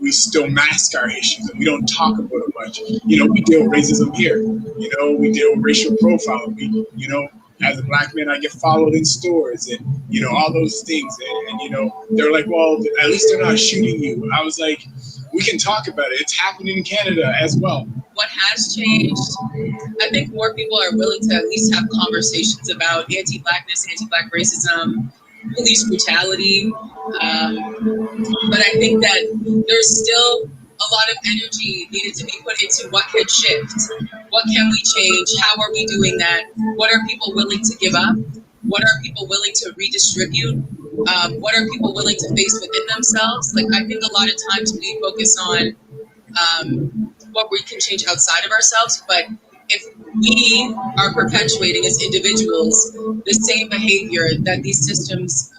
we still mask our issues and we don't talk about it much. We deal with racism here. We deal with racial profiling. As a Black man, I get followed in stores and, all those things. And they're like, well, at least they're not shooting you. I was like, we can talk about it. It's happening in Canada as well. What has changed, I think more people are willing to at least have conversations about anti-Blackness, anti-Black racism, police brutality. But I think that there's still a lot of energy needed to be put into what can shift. What can we change? How are we doing that? What are people willing to give up? What are people willing to redistribute? What are people willing to face within themselves? Like, I think a lot of times we focus on what we can change outside of ourselves, but if we are perpetuating as individuals the same behavior that these systems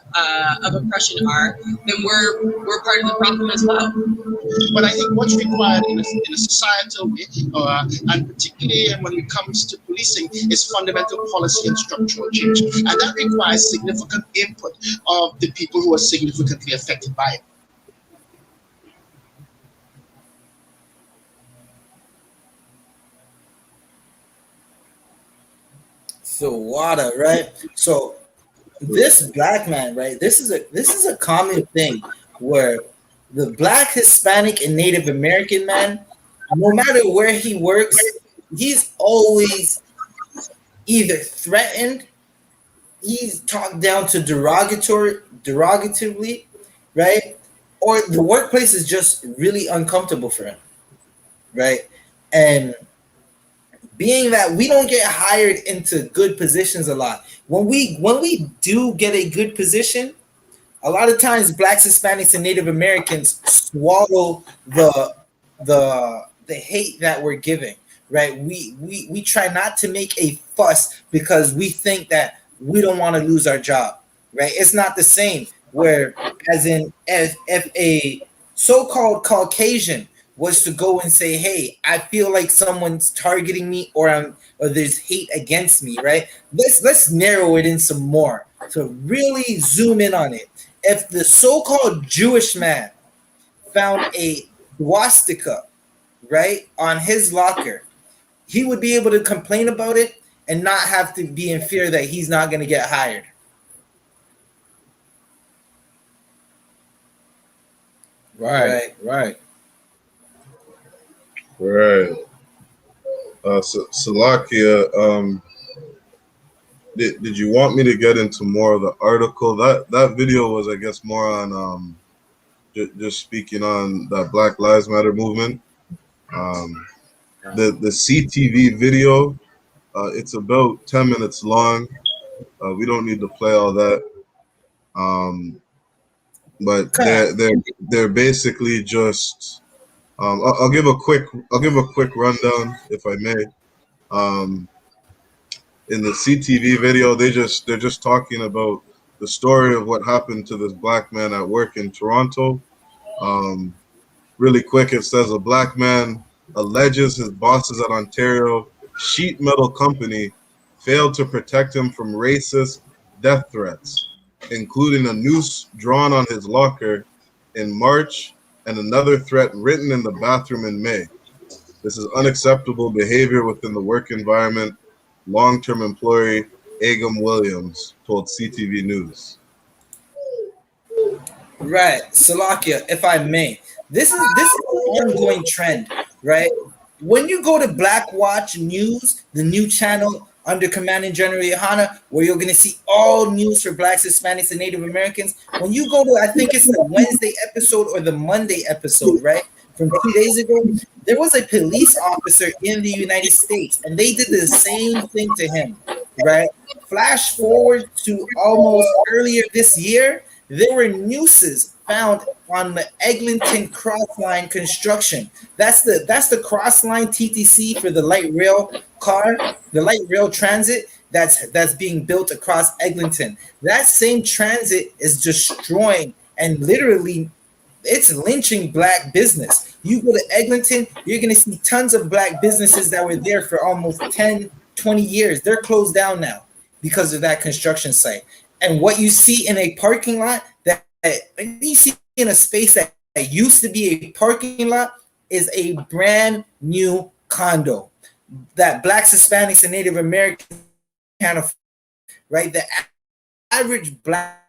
of oppression are, then we're part of the problem as well. But I think what's required in a societal way, and particularly when it comes to policing, is fundamental policy and structural change. And that requires significant input of the people who are significantly affected by it. So water, right? So this Black man, right? This is a common thing where the Black, Hispanic, and Native American man, no matter where he works, he's always either threatened, he's talked down to derogatively, right? Or the workplace is just really uncomfortable for him, right? And being that we don't get hired into good positions a lot, when we do get a good position, a lot of times Blacks, Hispanics, and Native Americans swallow the hate that we're giving, right? We try not to make a fuss because we think that we don't want to lose our job, right? It's not the same where, as in, if a so-called Caucasian was to go and say, hey, I feel like someone's targeting me or there's hate against me, right? Let's narrow it in some more to really zoom in on it. If the so-called Jewish man found a swastika, right, on his locker, he would be able to complain about it and not have to be in fear that he's not going to get hired. Right. Salakia, did you want me to get into more of the article? That video was, I guess, more on just speaking on the Black Lives Matter movement. The CTV video, it's about 10 minutes long. We don't need to play all that. But they're basically just. I'll give a quick rundown if I may. In the CTV video, they're just talking about the story of what happened to this black man at work in Toronto. Really quick, it says a black man alleges his bosses at Ontario sheet metal company failed to protect him from racist death threats, including a noose drawn on his locker in March and another threat written in the bathroom in May. This is unacceptable behavior within the work environment, long-term employee Agam Williams told CTV News. Right, Salakia, if I may, this is an ongoing trend, right? When you go to Black Watch News, the new channel under Commanding General YAHANNA, where you're going to see all news for Blacks, Hispanics, and Native Americans. When you go to, I think it's the Wednesday episode or the Monday episode, right? From 2 days ago, there was a police officer in the United States, and they did the same thing to him, right? Flash forward to almost earlier this year, there were nooses found on the Eglinton Crossline construction. That's the Crossline TTC for the light rail car, the light rail transit that's being built across Eglinton. That same transit is destroying and literally it's lynching black business. You go to Eglinton, you're going to see tons of black businesses that were there for almost 10, 20 years. They're closed down now because of that construction site. And what you see in a parking lot that you see in a space that used to be a parking lot is a brand new condo that Blacks, Hispanics, and Native Americans can't afford, right? The average black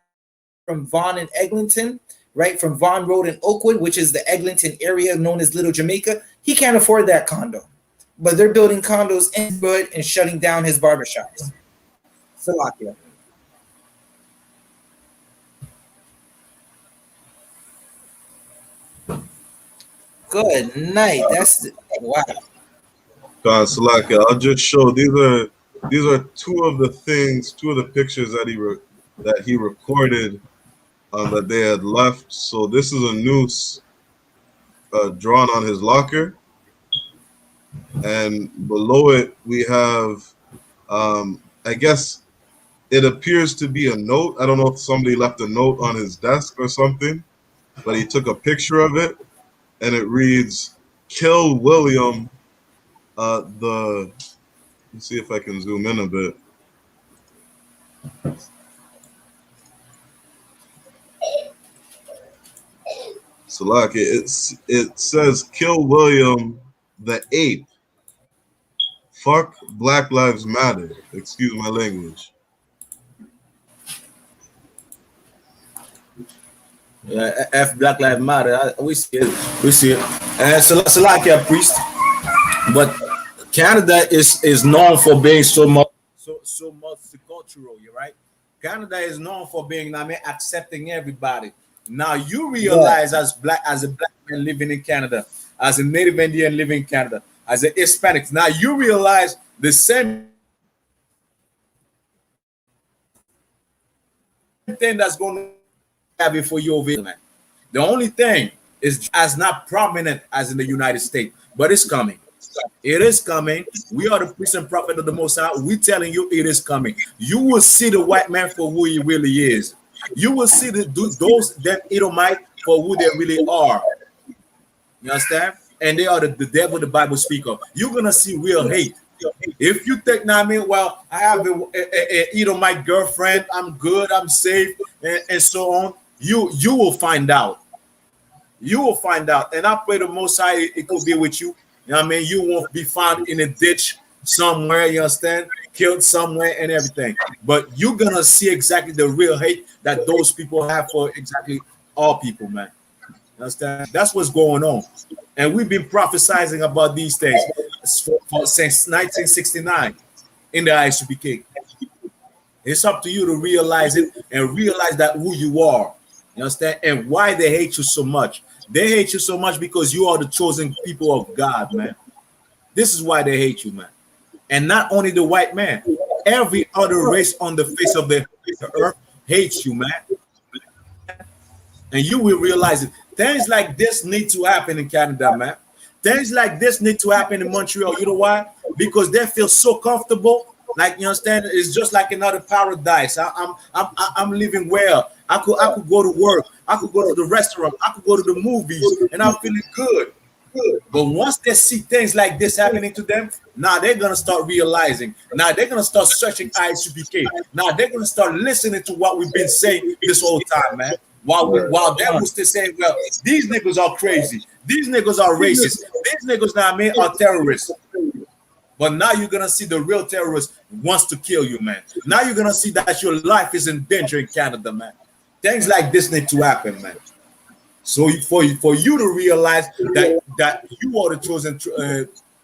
from Vaughan and Eglinton, right, from Vaughan Road in Oakwood, which is the Eglinton area known as Little Jamaica, he can't afford that condo. But they're building condos in Hood and shutting down his barbershops. Salakia. Good night. Wow. Salaka, I'll just show these are two of the pictures that he recorded that they had left. So this is a noose drawn on his locker, and below it we have I guess it appears to be a note. I don't know if somebody left a note on his desk or something, but he took a picture of it. And it reads, "Kill William." Let's see if I can zoom in a bit. Salaki, it says, "Kill William the ape. Fuck Black Lives Matter." Excuse my language. Yeah, F Black Lives Matter. We see it. And Salakia priest, but Canada is known for being so multicultural. You're right. Canada is known for being, accepting everybody. Now you realize, as a black man living in Canada, as a Native Indian living in Canada, as a Hispanic, now you realize the same thing that's going to happen for you over here. The only thing is as not prominent as in the United States, but it's coming. It is coming. We are the priest and prophet of the Most High. We're telling you it is coming. You will see the white man for who he really is. You will see those Edomite for who they really are. You understand? And they are the devil the Bible speaks of. You're going to see real hate. If you think, well, I have a Edomite girlfriend, I'm good, I'm safe, and so on, you will find out. You will find out. And I pray the Most High, it could be with you. You know what I mean? You won't be found in a ditch somewhere, you understand? Killed somewhere and everything. But you're going to see exactly the real hate that those people have for exactly all people, man. You understand? That's what's going on. And we've been prophesizing about these things since 1969 in the I.S.U.P.K. It's up to you to realize it and realize that who you are. You understand? And why they hate you so much? They hate you so much because you are the chosen people of God, man. This is why they hate you, man. And not only the white man, every other race on the face of the earth hates you, man. And you will realize it. Things like this need to happen in Canada, man. Things like this need to happen in Montreal. You know why? Because they feel so comfortable. Like, you understand, it's just like another paradise. I'm living well. I could go to work. I could go to the restaurant. I could go to the movies, and I'm feeling good. But once they see things like this happening to them, now they're gonna start realizing. Now they're gonna start searching I.S.U.P.K. Now they're gonna start listening to what we've been saying this whole time, man. While them was still saying, well, these niggas are crazy. These niggas are racist. These niggas now, man, are terrorists. But now you're gonna see the real terrorist wants to kill you, man. Now you're gonna see that your life is in danger in Canada, man. Things like this need to happen, man. So for you to realize that you are the chosen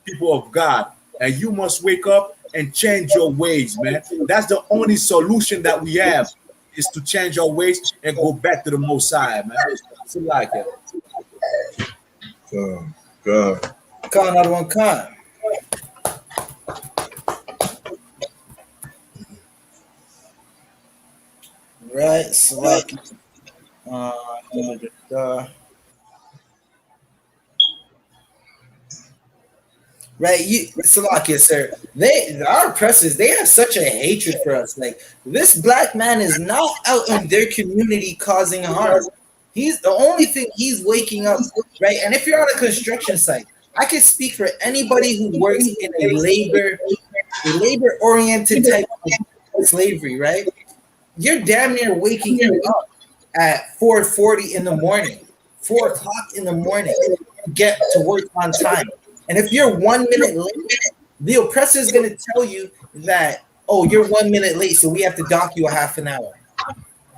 people of God, and you must wake up and change your ways, man. That's the only solution that we have, is to change our ways and go back to the Most High, man. So like it. God. Another one, con. Right, so like, right, Salakia, sir. Our oppressors, they have such a hatred for us. Like, this black man is not out in their community causing harm. He's the only thing he's waking up, right? And if you're on a construction site, I can speak for anybody who works in a labor-oriented type of slavery, right? You're damn near waking up at 4:40 in the morning, 4 o'clock in the morning, to get to work on time. And if you're 1 minute late, the oppressor is going to tell you that, oh, you're 1 minute late, so we have to dock you a half an hour,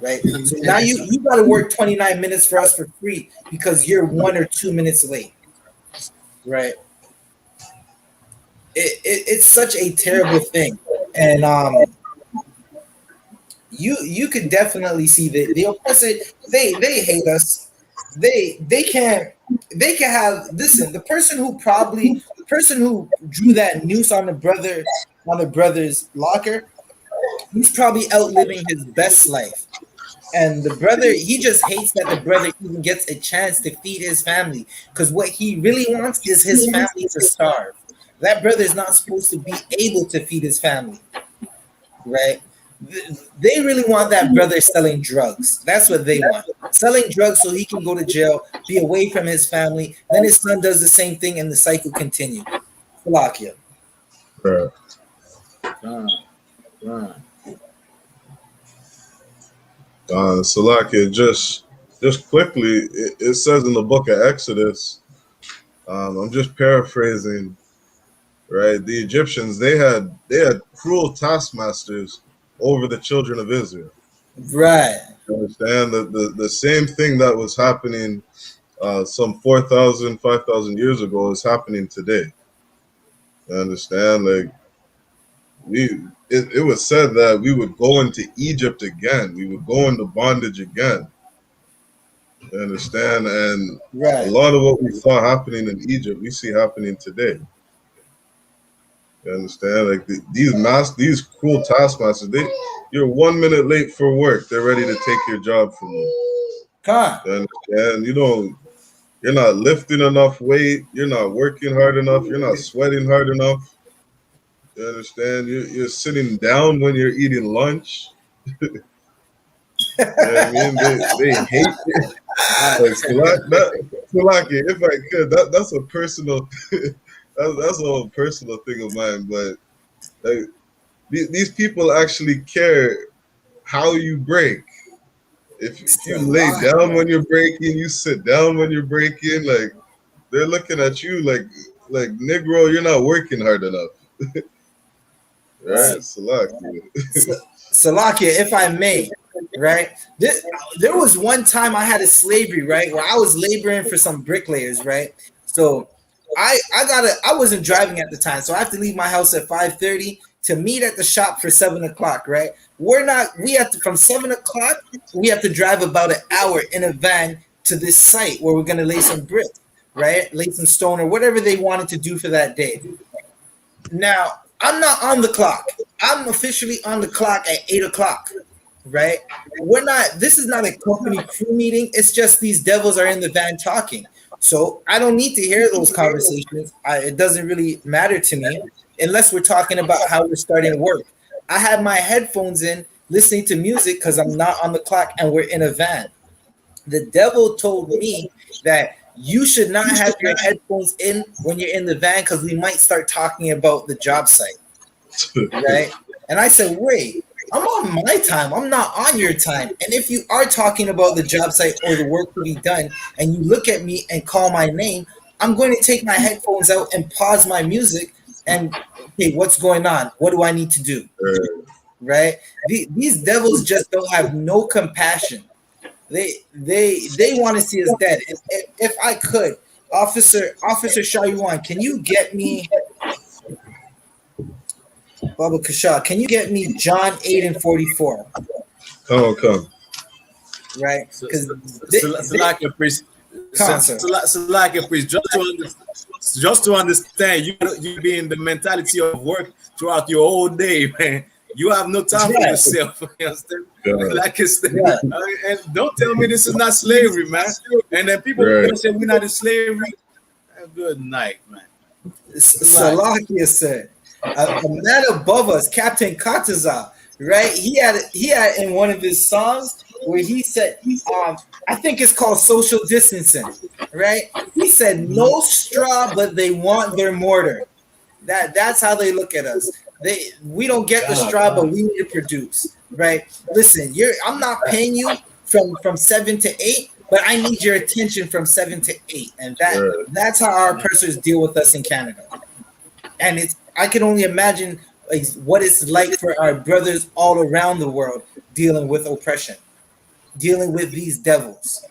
right? So now you got to work 29 minutes for us for free because you're 1 or 2 minutes late, right? It's such a terrible thing, and you could definitely see that the oppressor, they hate us. They can have, listen, the person who drew that noose on the brother's locker, he's probably outliving his best life. And the brother, he just hates that the brother even gets a chance to feed his family, because what he really wants is his family to starve. That brother is not supposed to be able to feed his family, right? They really want that brother selling drugs. That's what they want. Selling drugs so he can go to jail, be away from his family. Then his son does the same thing, and the cycle continues. Salakia. Salakia, just quickly, it says in the book of Exodus, I'm just paraphrasing, right? The Egyptians, they had cruel taskmasters over the children of Israel. Right. You understand? The same thing that was happening some 4,000, 5,000 years ago is happening today. You understand? Like, it was said that we would go into Egypt again. We would go into bondage again. You understand? And a lot of what we saw happening in Egypt, we see happening today. You understand? Like, these cruel taskmasters, you're 1 minute late for work, they're ready to take your job from you. You understand? You're not lifting enough weight, you're not working hard enough, you're not sweating hard enough. You understand? You're sitting down when you're eating lunch. You know what I mean? They hate it. Like, if I could, that's a personal that's a whole personal thing of mine, but like, these people actually care how you break. If you lay down when you're breaking, you sit down when you're breaking, like, they're looking at you like Negro, you're not working hard enough. Right? Salakia, if I may, right? There was one time I had a slavery, right, where I was laboring for some bricklayers, right? So I wasn't driving at the time, so I have to leave my house at 5:30 to meet at the shop for 7 o'clock, right? We have to, from 7 o'clock, we have to drive about an hour in a van to this site where we're going to lay some bricks, right? Lay some stone or whatever they wanted to do for that day. Now, I'm not on the clock. I'm officially on the clock at 8 o'clock, right? This is not a company crew meeting. It's just these devils are in the van talking. So I don't need to hear those conversations. It doesn't really matter to me unless we're talking about how we're starting work. I have my headphones in listening to music because I'm not on the clock and we're in a van. The devil told me that you should not have your headphones in when you're in the van because we might start talking about the job site, right? And I said, wait, I'm on my time. I'm not on your time. And if you are talking about the job site or the work to be done and you look at me and call my name, I'm going to take my headphones out and pause my music and, hey, what's going on? What do I need to do? Right? These devils just don't have no compassion. They want to see us dead. If I could, Officer Shayuan, can you get me Baba Kasha, can you get me John 8:44? Come. Right? Because Salakia priest, just to understand, you be in the mentality of work throughout your whole day, man. You have no time for yourself. You understand? Like and don't tell me this is not slavery, man. And then people say we're not in slavery. Good night, man. Salakia said, a man above us, Captain Kataza, right? He had in one of his songs where he said, I think it's called Social Distancing, right? He said, no straw, but they want their mortar. That's how they look at us. We don't get the straw, but we need to produce, right? Listen, I'm not paying you from 7 to 8, but I need your attention from 7 to 8, and that's how our oppressors deal with us in Canada. And I can only imagine what it's like for our brothers all around the world dealing with oppression, dealing with these devils.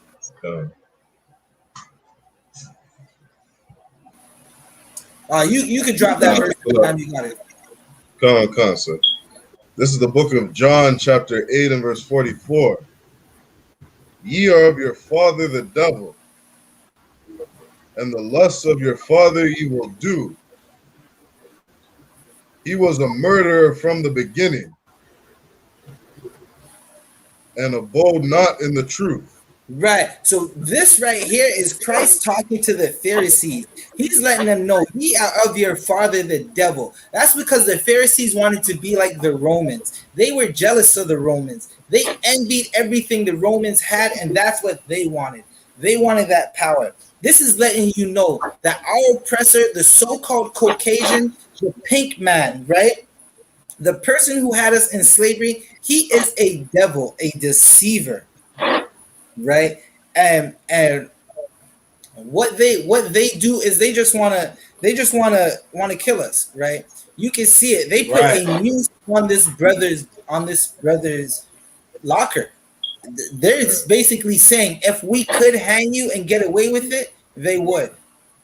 You can drop that verse anytime you got it. Come, sir. This is the book of John, chapter 8 and verse 44. Ye are of your father the devil, and the lusts of your father ye will do. He was a murderer from the beginning, and abode not in the truth. Right. So this right here is Christ talking to the Pharisees. He's letting them know, ye are of your father the devil. That's because the Pharisees wanted to be like the Romans. They were jealous of the Romans. They envied everything the Romans had, and that's what they wanted. They wanted that power. This is letting you know that our oppressor, the so-called Caucasian, the pink man, right? The person who had us in slavery, he is a devil, a deceiver. Right, and what they do is they just want to kill us, right? You can see it. They put a noose on this brother's locker. They're basically saying if we could hang you and get away with it, they would,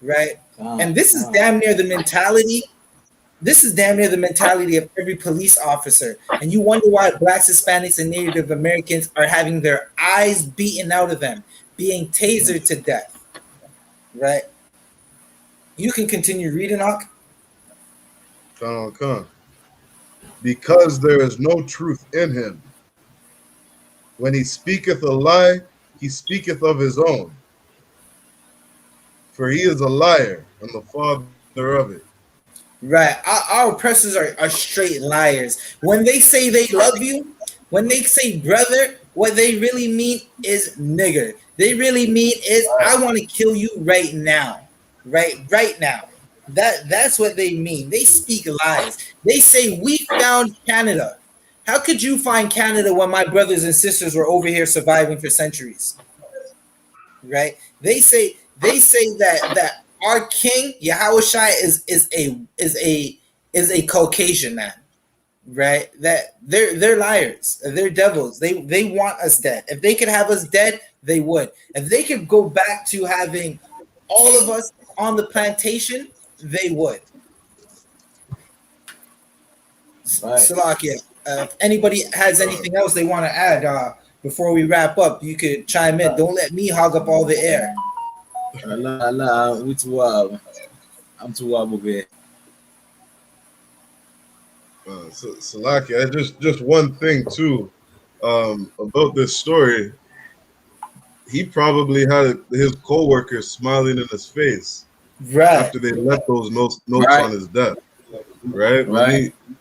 right? And this is damn near the mentality. This is damn near the mentality of every police officer. And you wonder why Blacks, Hispanics, and Native Americans are having their eyes beaten out of them, being tasered to death. Right? You can continue reading, Hawk. Come. Because there is no truth in him. When he speaketh a lie, he speaketh of his own. For he is a liar and the father of it. Right. Our oppressors are straight liars. When they say they love you, when they say brother, what they really mean is nigger. They really mean is I want to kill you right now. Right now. That's what they mean. They speak lies. They say we found Canada. How could you find Canada when my brothers and sisters were over here surviving for centuries? Right? They say that our king Yahawashi is a Caucasian man, right? That they're liars, they're devils. They want us dead. If they could have us dead, they would. If they could go back to having all of us on the plantation, they would. Salakia, if anybody has anything else they want to add before we wrap up, you could chime in. Don't let me hog up all the air. We too I'm too over here. Salakia, just one thing too, about this story. He probably had his co-workers smiling in his face after they left those notes on his desk. Right?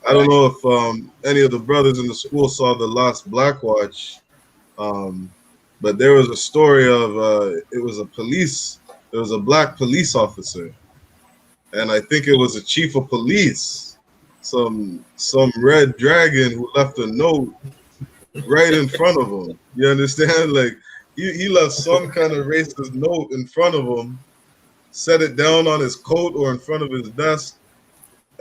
I don't know if any of the brothers in the school saw the last Black Watch, but there was a story of it was a black police officer, and I think it was a chief of police, some red dragon who left a note right in front of him. You understand? Like he left some kind of racist note in front of him, set it down on his coat or in front of his desk,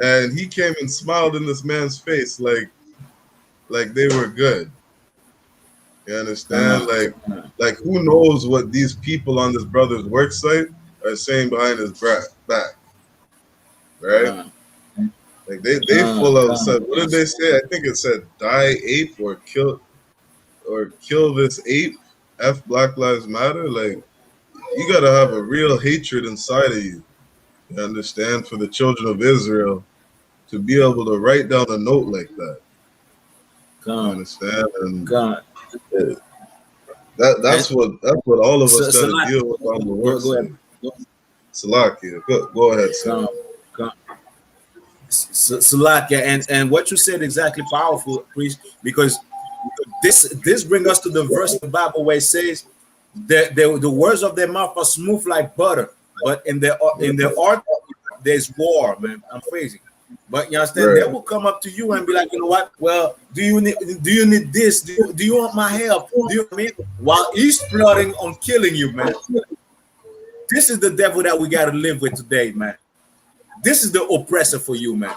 and he came and smiled in this man's face like they were good. You understand? Like who knows what these people on this brother's work site are saying behind his back, right? Like they full out said, what did they say? I think it said die ape or kill this ape. F Black Lives Matter. Like you gotta have a real hatred inside of you. You understand? For the children of Israel to be able to write down a note like that. You understand? And that's what all of us gotta deal with on the work site. Salakia, go ahead, sir. Salakia, and what you said exactly powerful, priest, because this brings us to the verse in the Bible where it says that the words of their mouth are smooth like butter, but in their heart there's war, man. I'm crazy. But you understand, they will come up to you and be like, you know what? Well, do you need this? Do you want my help? Do you mean while he's plotting on killing you, man? This is the devil that we gotta live with today, man. This is the oppressor for you, man.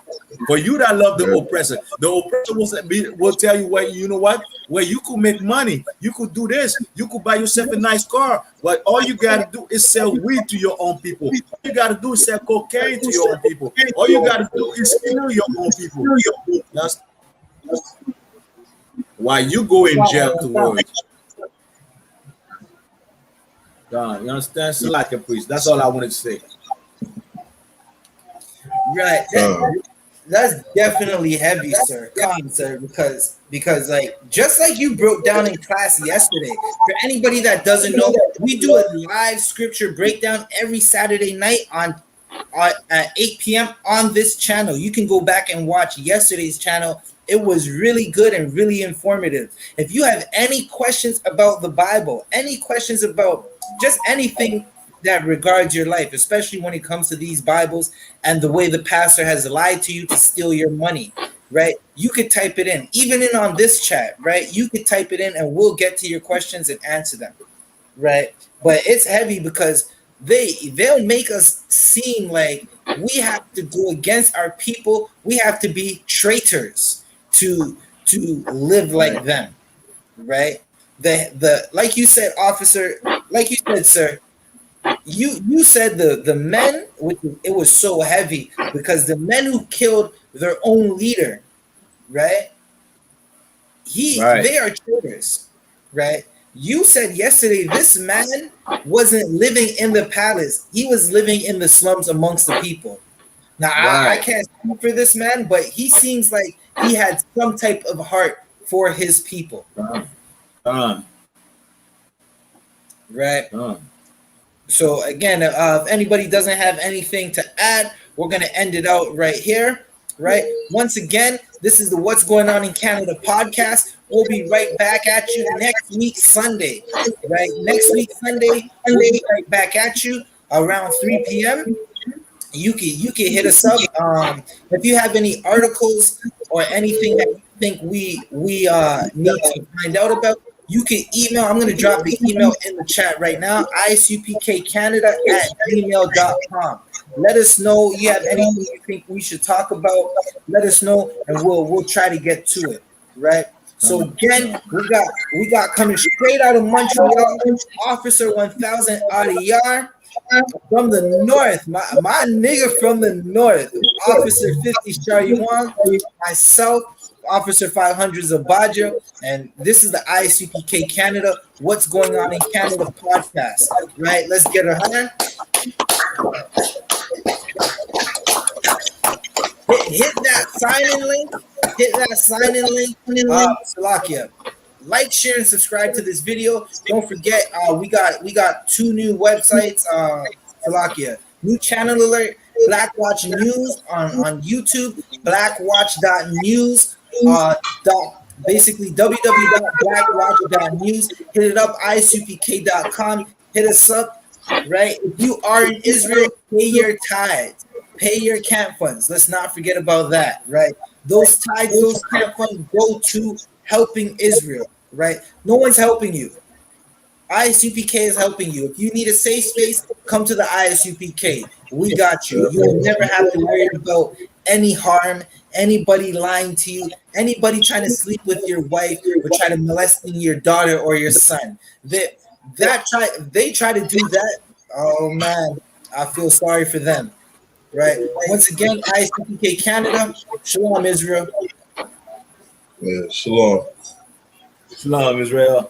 For you that love the oppressor will tell you where, you know what? Where you could make money, you could do this, you could buy yourself a nice car, but all you gotta do is sell weed to your own people. All you gotta do is sell cocaine to your own people. All you gotta do is kill your own people. That's why you go in jail to work. God, you understand? So like a priest. That's all I wanted to say. Right. That's definitely heavy, sir. Come, sir, because like just like you broke down in class yesterday. For anybody that doesn't know, we do a live scripture breakdown every Saturday night at 8 p.m. on this channel. You can go back and watch yesterday's channel. It was really good and really informative. If you have any questions about the Bible, any questions about just anything that regards your life, especially when it comes to these Bibles and the way the pastor has lied to you to steal your money, right? You could type it in, even in on this chat, right? You could type it in and we'll get to your questions and answer them, right? But it's heavy because they'll make us seem like we have to go against our people. We have to be traitors to live like them, right? The like you said, officer, like you said, sir. You said the men, it was so heavy because the men who killed their own leader, right? They are traitors, right? You said yesterday this man wasn't living in the palace; he was living in the slums amongst the people. Now I can't speak for this man, but he seems like he had some type of heart for his people, right? So again, if anybody doesn't have anything to add, we're going to end it out right here, right? Once again, this is the What's Going On in Canada podcast. We'll be right back at you next week, Sunday, right? Next week, Sunday, we'll be right back at you around 3 p.m. You can hit us up. If you have any articles or anything that you think we need to find out about, you can email. I'm going to drop the email in the chat right now, isupkcanada@gmail.com. Let us know you have anything you think we should talk about. Let us know, and we'll try to get to it. Right. So again, we got coming straight out of Montreal, Officer 1000 Adiyar from the north. My nigga from the north. Officer 50 Sharyuan, myself, Officer 500 Zabaja, and this is the ISUPK Canada, What's Going On in Canada podcast, right? Let's get her hand. Hit that sign-in link. Hit that sign-in link. Salakia. Like, share, and subscribe to this video. Don't forget, we got 2 new websites. Salakia. New channel alert. Blackwatch News on YouTube. Blackwatch.news. Basically www.blackwatch.news. Hit it up. isupk.com. Hit us up. Right. If you are in Israel, pay your tithes. Pay your camp funds. Let's not forget about that, right? Those tithes, those camp funds go to helping Israel, right? No one's helping you. ISUPK is helping you. If you need a safe space, come to the ISUPK. We got you. You will never have to worry about any harm, anybody lying to you, anybody trying to sleep with your wife or try to molesting your daughter or your son. They try to do that. Oh man, I feel sorry for them. Right. Once again, ISUPK Canada. Shalom, Israel. Yeah, shalom. Shalom, Israel.